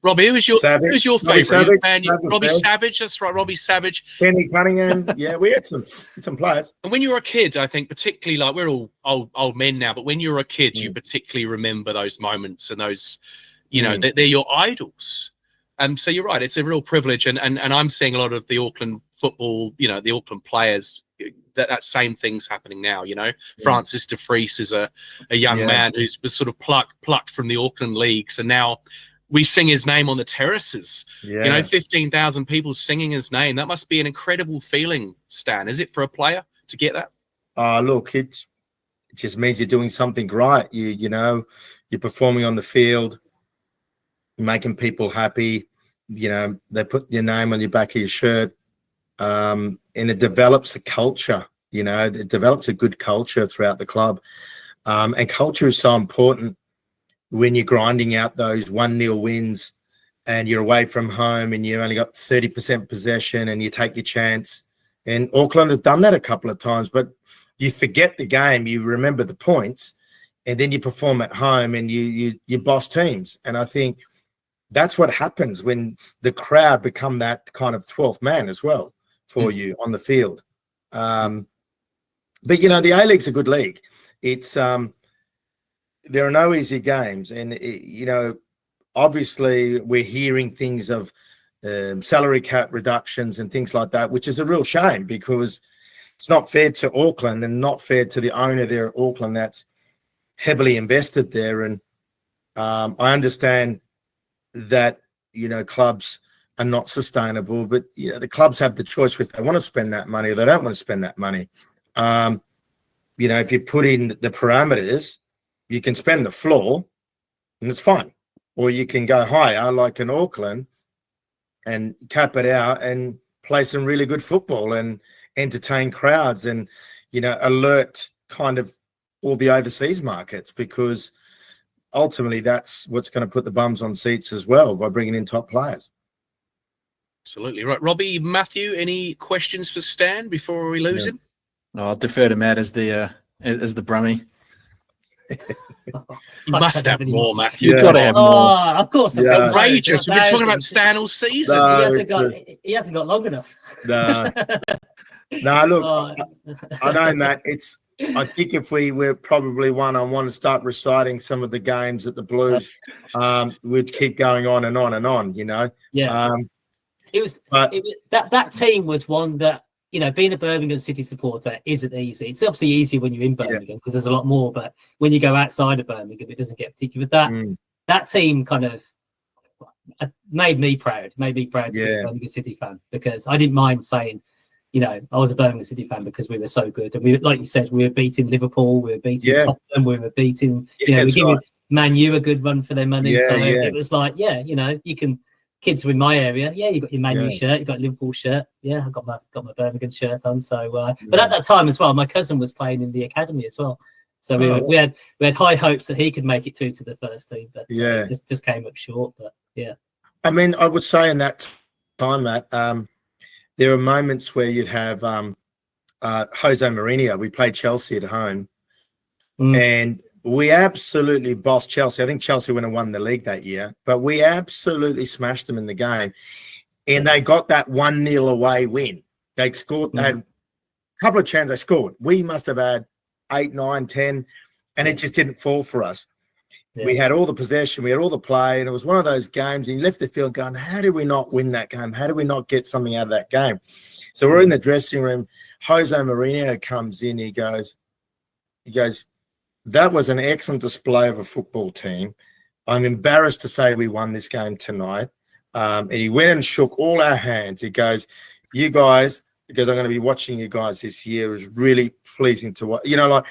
[SPEAKER 1] Robbie, who's your favourite man? Robbie Savage, that's right, Robbie Savage.
[SPEAKER 5] Kenny Cunningham, yeah, we had some players.
[SPEAKER 1] And when you were a kid, I think particularly, we're all old men now, but when you were a kid, you particularly remember those moments and those, they're your idols. And so you're right, it's a real privilege. And I'm seeing a lot of the Auckland football, the Auckland players, that same thing's happening now, Francis de Vries is a young man who's was sort of plucked from the Auckland leagues, and now we sing his name on the terraces. 15,000 people singing his name. That must be an incredible feeling, Stan. Is it for a player to get that?
[SPEAKER 5] Look, it just means you're doing something right. You're performing on the field, making people happy. They put your name on your back of your shirt, and it develops a culture. It develops a good culture throughout the club, and culture is so important. when you're grinding out those 1-0 wins and you're away from home and you only got 30% possession and you take your chance. And Auckland have done that a couple of times, but you forget the game, you remember the points, and then you perform at home and you boss teams. And I think that's what happens when the crowd become that kind of 12th man as well for you on the field. But, you know, the A-League's a good league. It's there are no easy games. And, you know, obviously we're hearing things of salary cap reductions and things like that, which is a real shame because it's not fair to Auckland and not fair to the owner there at Auckland that's heavily invested there. And I understand that, you know, clubs are not sustainable, but, you know, the clubs have the choice if they want to spend that money or they don't want to spend that money. You know, if you put in the parameters, you can spend the floor and it's fine. Or you can go higher like in Auckland and cap it out and play some really good football and entertain crowds and, you know, alert kind of all the overseas markets, because ultimately that's what's going to put the bums on seats as well by bringing in top players.
[SPEAKER 1] Absolutely. Right. Robbie, Matthew, any questions for Stan before we lose him?
[SPEAKER 2] I'll defer to Matt as the Brummie.
[SPEAKER 1] You must have more, Matthew.
[SPEAKER 2] You've got to have more.
[SPEAKER 3] Oh, of course.
[SPEAKER 1] It's outrageous. We've been talking about Stan all season.
[SPEAKER 5] No,
[SPEAKER 3] he hasn't got long enough.
[SPEAKER 5] No, look, I know, Matt. I think if we were probably one-on-one and start reciting some of the games at the Blues, we'd keep going on and on and on, you know.
[SPEAKER 3] Yeah. That team was one that, you know, being a Birmingham City supporter isn't easy. It's obviously easy when you're in Birmingham because there's a lot more, but when you go outside of Birmingham, it doesn't get particular. But that team kind of made me proud to be a Birmingham City fan, because I didn't mind saying, you know, I was a Birmingham City fan because we were so good. And we, like you said, we were beating Liverpool, we were beating Tottenham, we were beating, you know, we're giving Man U a good run for their money. It was like, you know, you can. Kids in my area, you got your Man U shirt, you got a Liverpool shirt. Yeah, I got my Birmingham shirt on. So, but at that time as well, my cousin was playing in the academy as well. So we had high hopes that he could make it through to the first team, but just came up short. But
[SPEAKER 5] I mean, I would say in that time, Matt, there are moments where you'd have Jose Mourinho. We played Chelsea at home, and we absolutely bossed Chelsea. I think Chelsea went and won the league that year, but we absolutely smashed them in the game. And they got that 1-0 away win. They scored, they had a couple of chances they scored. We must have had 8, 9, 10, and it just didn't fall for us. Yeah. We had all the possession, we had all the play, and it was one of those games, and you left the field going, how did we not win that game? How did we not get something out of that game? So we're in the dressing room. Jose Mourinho comes in, he goes, that was an excellent display of a football team. I'm embarrassed to say we won this game tonight. And he went and shook all our hands. He goes, you guys, because I'm going to be watching you guys this year, is really pleasing to watch. You know, like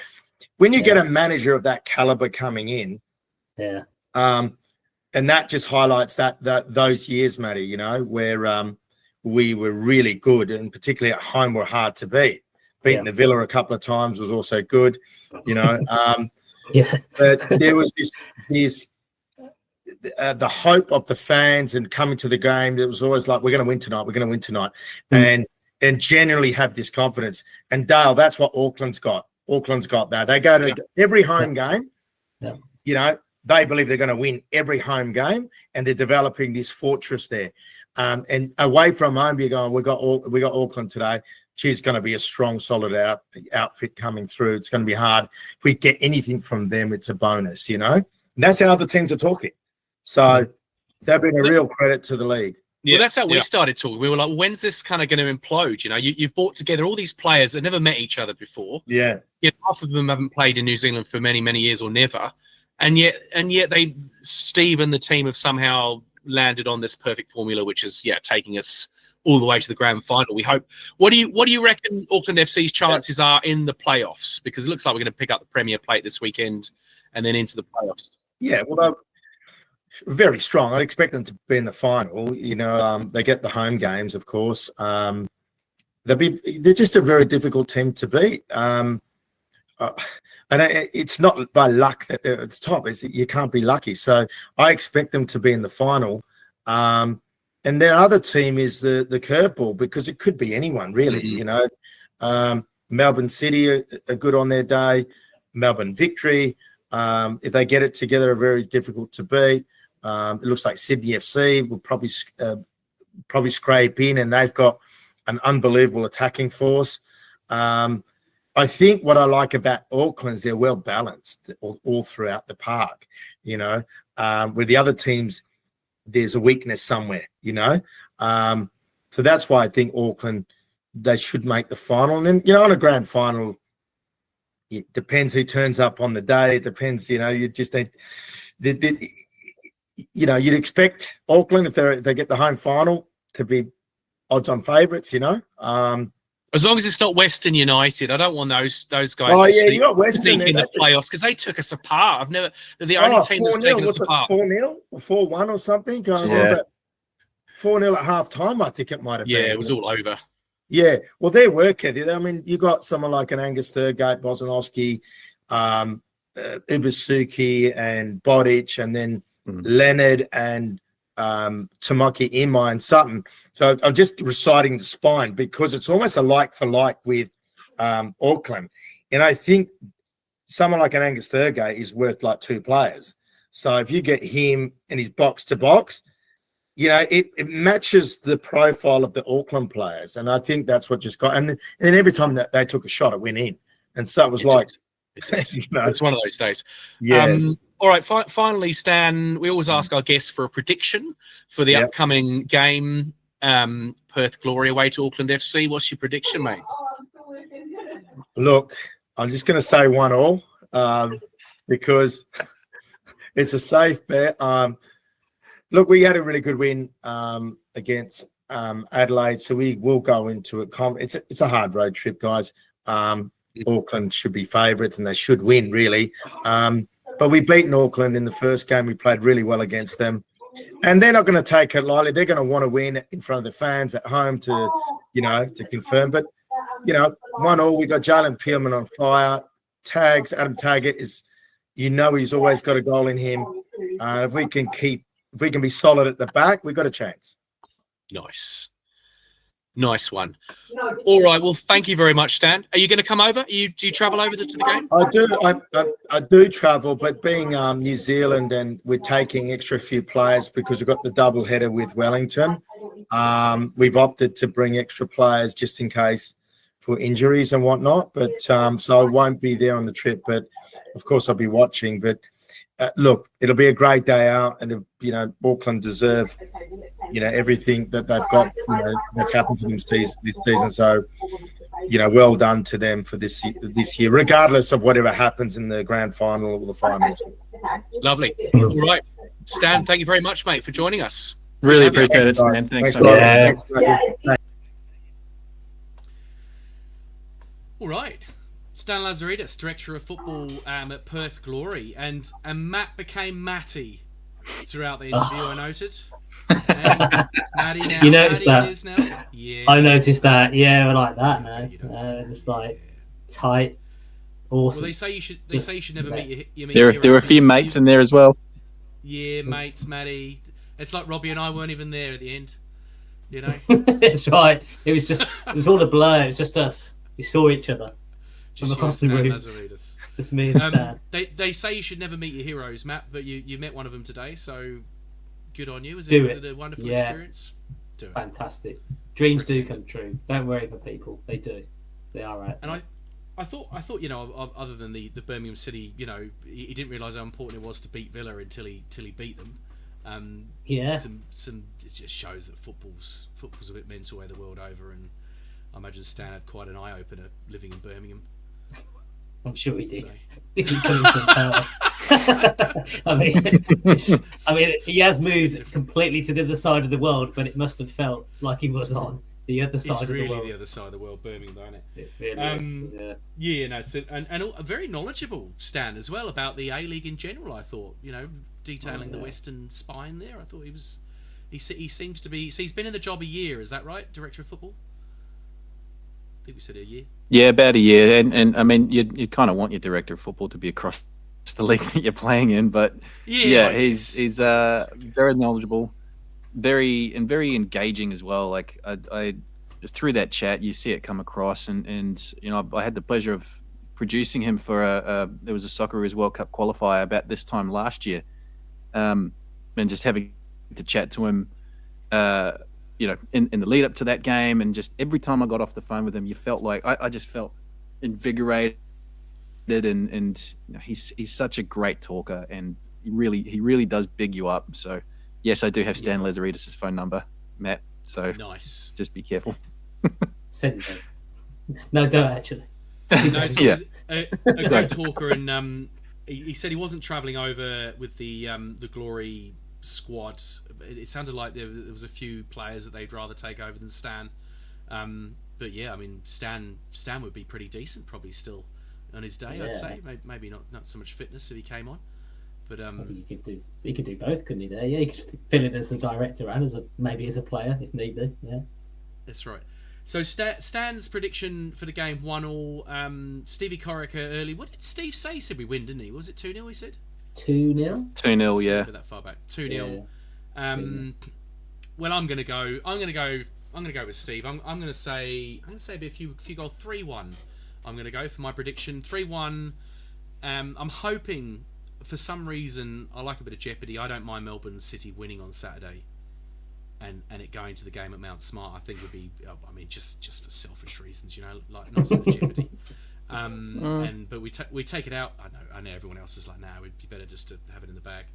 [SPEAKER 5] when you get a manager of that caliber coming in, and that just highlights that those years, Matty, you know, where we were really good, and particularly at home were hard to beat. Beating the Villa a couple of times was also good, you know. But there was this the hope of the fans and coming to the game. It was always like, we're going to win tonight, and generally have this confidence. And Dale, that's what Auckland's got. Auckland's got that. They go to every home game. You know, they believe they're going to win every home game, and they're developing this fortress there. And away from home, you're going, we got Auckland today. She's going to be a strong, solid outfit coming through. It's going to be hard. If we get anything from them, it's a bonus, you know? And that's how other teams are talking. So they've been a real credit to the league.
[SPEAKER 1] Yeah, well, that's how we started talking. We were like, when's this kind of going to implode? You know, you've brought together all these players that never met each other before.
[SPEAKER 5] Yeah.
[SPEAKER 1] Yet half of them haven't played in New Zealand for many, many years or never. And yet Steve and the team have somehow landed on this perfect formula, which is, taking us all the way to the grand final. We hope. What do you reckon Auckland FC's chances are in the playoffs? Because it looks like we're going to pick up the Premier Plate this weekend and then into the playoffs.
[SPEAKER 5] Yeah, well, they're very strong. I'd expect them to be in the final. You know, they get the home games, of course. They're just a very difficult team to beat. I And it's not by luck that they're at the top. You can't be lucky. So I expect them to be in the final. And their other team is the curveball, because it could be anyone, really. You know, Melbourne City are good on their day. Melbourne Victory, if they get it together, are very difficult to beat. It looks like Sydney FC will probably scrape in, and they've got an unbelievable attacking force. I think what I like about Auckland is they're well balanced all throughout the park, you know, where the other teams, there's a weakness somewhere, you know. So that's why I think Auckland, they should make the final. And then, you know, on a grand final, it depends who turns up on the day. It depends, you know, you just need, you know, you'd expect Auckland, if they get the home final, to be odds-on favourites, you know.
[SPEAKER 1] As long as it's not Western United, I don't want those guys.
[SPEAKER 5] Oh yeah, you got Western
[SPEAKER 1] in the playoffs, because they took us apart. They're the only team that's taken us apart.
[SPEAKER 5] 4-0 or 4-1 or something. Going on, 4-0 at half time, I think it might have been.
[SPEAKER 1] Yeah, it was all over.
[SPEAKER 5] Yeah, well, their work ethic. I mean, you got someone like an Angus Thurgate, Bozanowski, Ibusuki, and Bodic, and then Leonard and Tamaki Ima and Sutton. So I'm just reciting the spine because it's almost a like for like with Auckland. And I think someone like an Angus Thurgate is worth like 2 players. So if you get him and his box to box, you know, it matches the profile of the Auckland players. And I think that's what just got, and then every time that they took a shot, it went in. And so it was
[SPEAKER 1] you know, it's one of those days.
[SPEAKER 5] Yeah.
[SPEAKER 1] All right. Finally, Stan, we always ask our guests for a prediction for the upcoming game, Perth Glory away to Auckland FC. What's your prediction, mate?
[SPEAKER 5] Look, I'm just going to say 1-1 because it's a safe bet. Look, we had a really good win against Adelaide, so we will go into it. It's a hard road trip, guys. Auckland should be favourites, and they should win, really. But we beaten Auckland in the first game. We played really well against them. And they're not going to take it lightly. They're going to want to win in front of the fans at home to, you know, to confirm. But, you know, 1-1, we got Jalen Peelman on fire. Adam Taggart is, you know, he's always got a goal in him. If we can be solid at the back, we've got a chance.
[SPEAKER 1] Nice one. All right. Well, thank you very much, Stan. Are you going to come over? Do you travel over to the game?
[SPEAKER 5] I do. I do travel, but being New Zealand, and we're taking extra few players because we've got the double header with Wellington. We've opted to bring extra players just in case for injuries and whatnot. But so I won't be there on the trip, but of course I'll be watching. But look, it'll be a great day out, and you know, Auckland deserve, you know, everything that they've got, you know, that's happened to them this season. So, you know, well done to them for this year, regardless of whatever happens in the grand final or the finals.
[SPEAKER 1] Lovely. All right, Stan, thank you very much, mate, for joining us.
[SPEAKER 2] Really appreciate it, Stan. Thanks so much.
[SPEAKER 1] All right. Stan Lazaridis, Director of Football at Perth Glory, and Matt became Matty throughout the interview, I noted. Matty now.
[SPEAKER 3] You noticed
[SPEAKER 1] Matty
[SPEAKER 3] that?
[SPEAKER 1] Now. Yeah.
[SPEAKER 3] I noticed that. Yeah, we're like that now. Just like tight, awesome.
[SPEAKER 1] Well, they say you should never meet your
[SPEAKER 2] There were a few mates in there as well.
[SPEAKER 1] Yeah, mates, Matty. It's like Robbie and I weren't even there at the end. You know.
[SPEAKER 3] That's right. It was all a blur. It was just us. We saw each other from across the room. Just me and Stan.
[SPEAKER 1] They say you should never meet your heroes, Matt, but you met one of them today, so good on you. Was it a wonderful experience? Do it.
[SPEAKER 3] Fantastic. Dreams do come true. Don't worry for people. They do. They are right.
[SPEAKER 1] And I thought, you know, other than the Birmingham City, you know, he didn't realise how important it was to beat Villa until he beat them. It just shows that football's a bit mental the world over, and I imagine Stan had quite an eye opener living in Birmingham.
[SPEAKER 3] I'm sure he did. I mean, he has moved completely to the other side of the world, but it must have felt like he was on the other side of the world.
[SPEAKER 1] It's really the other side of the world, Birmingham, isn't it?
[SPEAKER 3] It really is.
[SPEAKER 1] Yeah, no, so, and a very knowledgeable Stan as well about the A-League in general. I thought, you know, detailing the Western spine there. I thought he seems to be. So he's been in the job a year. Is that right, Director of Football? think we said a year.
[SPEAKER 2] Yeah, about a year, and I mean, you kind of want your director of football to be across the league that you're playing in, but
[SPEAKER 1] Yeah,
[SPEAKER 2] he's very knowledgeable, very engaging as well. Like I through that chat, you see it come across, and you know, I had the pleasure of producing him for there was a Socceroos World Cup qualifier about this time last year, and just having to chat to him, you know, in the lead up to that game, and just every time I got off the phone with him, you felt like I just felt invigorated, and you know, he's such a great talker, and he really does big you up. So yes, I do have Stan Lazaridis' phone number, Matt. So
[SPEAKER 1] nice.
[SPEAKER 2] Just be careful.
[SPEAKER 3] Send it. No, don't actually.
[SPEAKER 1] No,
[SPEAKER 2] Yeah.
[SPEAKER 1] a great talker, and he said he wasn't travelling over with the Glory squad. It sounded like there was a few players that they'd rather take over than Stan. But yeah, I mean, Stan would be pretty decent probably still on his day. I'd say maybe not so much fitness if he came on, but
[SPEAKER 3] I think he could do both, couldn't he? There, yeah, he could fill in as the director and maybe as a player if need be. Yeah,
[SPEAKER 1] that's right. So Stan's prediction for the game 1-1. Stevie Corica early. What did Steve say? He said we win, didn't he? Was it 2-0? He said
[SPEAKER 3] 2-0.
[SPEAKER 2] 2-0, yeah.
[SPEAKER 1] That far back. 2-0.
[SPEAKER 3] Yeah.
[SPEAKER 1] Well, I'm gonna go with Steve. I'm gonna say a few goal 3-1. I'm gonna go for my prediction 3-1. I'm hoping for some reason I like a bit of jeopardy. I don't mind Melbourne City winning on Saturday, and it going to the game at Mount Smart. I think would be. I mean, just for selfish reasons, you know, like not so much jeopardy. But we take it out. I know everyone else is like, nah, it'd be better just to have it in the bag.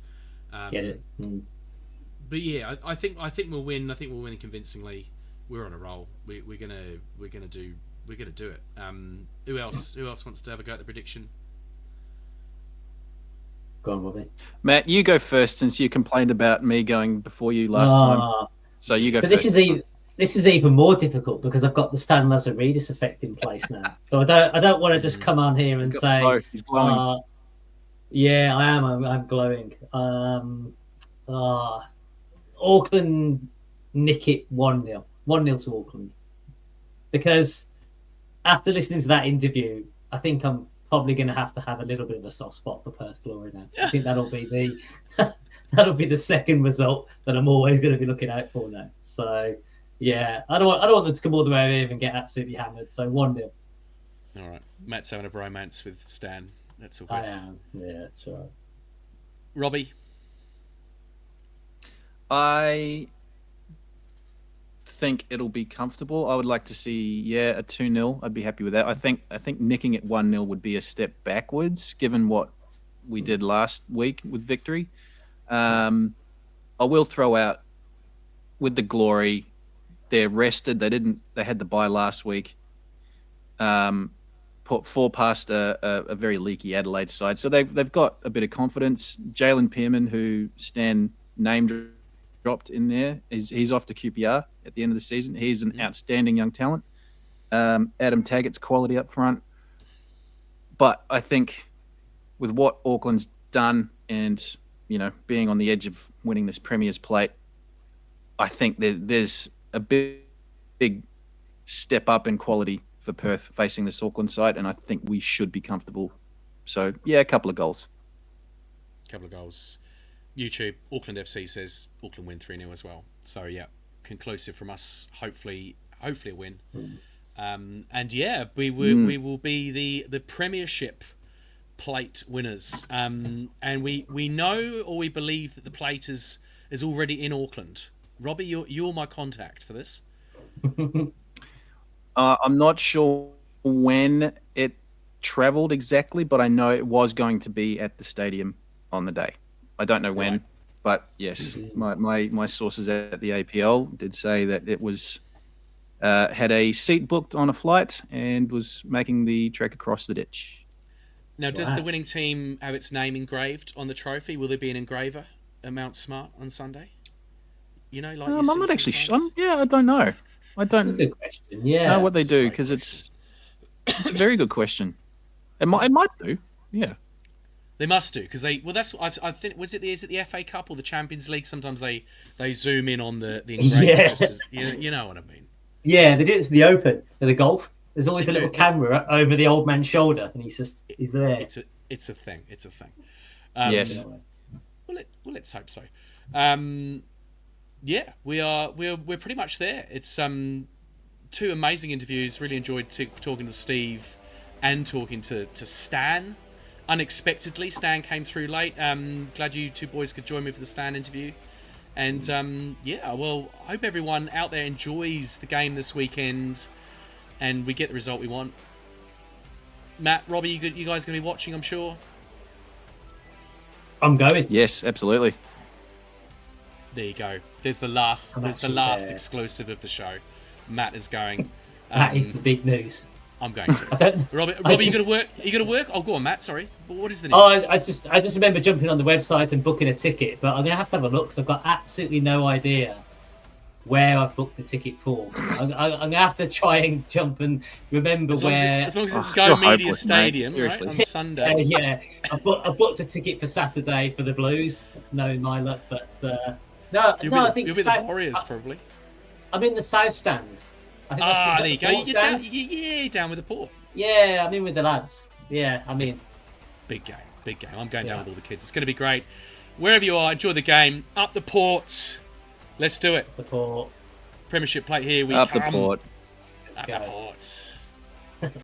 [SPEAKER 3] Get it.
[SPEAKER 1] But yeah, I think we'll win. I think we'll win convincingly. We're on a roll. We're gonna do it. Who else wants to have a go at the prediction?
[SPEAKER 3] Go on, Robbie.
[SPEAKER 2] Matt, you go first since you complained about me going before you last time. So you go
[SPEAKER 3] but
[SPEAKER 2] first.
[SPEAKER 3] This is even more difficult because I've got the Stan Lazaridis effect in place now. So I don't want to just come on here and say,
[SPEAKER 2] he's glowing.
[SPEAKER 3] Yeah, I am. I'm glowing. Auckland nick it 1-0. 1-0 to Auckland. Because after listening to that interview, I think I'm probably going to have a little bit of a soft spot for Perth Glory now. I think that'll be the second result that I'm always going to be looking out for now. So yeah, I don't want them to come all the way over and get absolutely hammered. So 1-0.
[SPEAKER 1] All right, Matt's having a bromance with Stan. That's all good.
[SPEAKER 3] I am. Yeah, that's right.
[SPEAKER 1] Robbie,
[SPEAKER 2] I think it'll be comfortable. I would like to see a 2-0. I'd be happy with that. I think nicking it 1-0 would be a step backwards given what we did last week with victory. I will throw out with the Glory, they're rested. They had the bye last week. Put 4 past a very leaky Adelaide side. So they've got a bit of confidence. Jalen Pearman, who Stan name dropped in there, he's off to QPR at the end of the season. He's an outstanding young talent. Adam Taggart's quality up front. But I think with what Auckland's done and, you know, being on the edge of winning this Premier's plate, I think there's a big step up in quality for Perth facing this Auckland side, and I think we should be comfortable. So, yeah, a couple of goals.
[SPEAKER 1] YouTube, Auckland FC says Auckland win 3-0 as well. So, yeah, conclusive from us. Hopefully a win. And, yeah, we will be the Premiership plate winners. And we know or we believe that the plate is already in Auckland. Robbie, you're my contact for this.
[SPEAKER 2] I'm not sure when it travelled exactly, but I know it was going to be at the stadium on the day. I don't know when, but yes, my sources at the APL did say that it was had a seat booked on a flight and was making the trek across the ditch.
[SPEAKER 1] Now, does the winning team have its name engraved on the trophy? Will there be an engraver at Mount Smart on Sunday? You know, like
[SPEAKER 2] I'm not actually sure. I don't know.
[SPEAKER 3] That's a good question. Yeah,
[SPEAKER 2] know what they do because it's a very good question. It might do. Yeah,
[SPEAKER 1] they must do because they. Well, that's what I think. Is it the FA Cup or the Champions League? Sometimes they zoom in on the engraver.
[SPEAKER 3] Yeah.
[SPEAKER 1] Just as, you know what I mean.
[SPEAKER 3] Yeah, they did it for the Open, for the golf. There's always a
[SPEAKER 1] It's
[SPEAKER 3] little camera over the old man's shoulder, and he's there.
[SPEAKER 1] It's a thing. It's a thing.
[SPEAKER 2] Yes.
[SPEAKER 1] Well, let's hope so. Yeah, we're pretty much there. It's two amazing interviews. Really enjoyed talking to Steve and talking to Stan. Unexpectedly, Stan came through late. Glad you two boys could join me for the Stan interview. And yeah, well, I hope everyone out there enjoys the game this weekend, and we get the result we want. Matt, Robbie, you guys gonna be watching, I'm sure.
[SPEAKER 3] I'm going.
[SPEAKER 2] Yes, absolutely.
[SPEAKER 1] There you go. There's the last
[SPEAKER 3] there.
[SPEAKER 1] exclusive of the show. Matt is going.
[SPEAKER 3] That is the big news.
[SPEAKER 1] I'm going to.
[SPEAKER 3] I don't.
[SPEAKER 1] Robbie, you gonna work? Are you gonna work? Oh, go on, Matt. Sorry. But what is the news?
[SPEAKER 3] Oh, I just remember jumping on the website and booking a ticket, but I'm gonna have to have a look because I've got absolutely no idea where I've booked the ticket for. I'm gonna have to try and jump and remember
[SPEAKER 1] as
[SPEAKER 3] where.
[SPEAKER 1] Long as it's
[SPEAKER 2] you're
[SPEAKER 1] Go Media
[SPEAKER 2] hopeless, mate.
[SPEAKER 1] Stadium, right,
[SPEAKER 2] Seriously.
[SPEAKER 1] on Sunday.
[SPEAKER 3] Yeah, I booked a ticket for Saturday for the Blues, knowing my luck, but I think
[SPEAKER 1] you'll be the Warriors probably.
[SPEAKER 3] I'm in the South Stand. I think that's
[SPEAKER 1] There you go.
[SPEAKER 3] Port stand?
[SPEAKER 1] You're down with the Port.
[SPEAKER 3] Yeah, I'm in with the lads. Yeah, I'm in.
[SPEAKER 1] Big game. I'm going down with all the kids. It's going to be great. Wherever you are, enjoy the game. Up the Port. Let's do it.
[SPEAKER 3] The Port.
[SPEAKER 1] Premiership plate here. We
[SPEAKER 2] Up
[SPEAKER 1] come.
[SPEAKER 2] the Port.
[SPEAKER 3] Let's
[SPEAKER 1] Up
[SPEAKER 3] go.
[SPEAKER 1] the Port.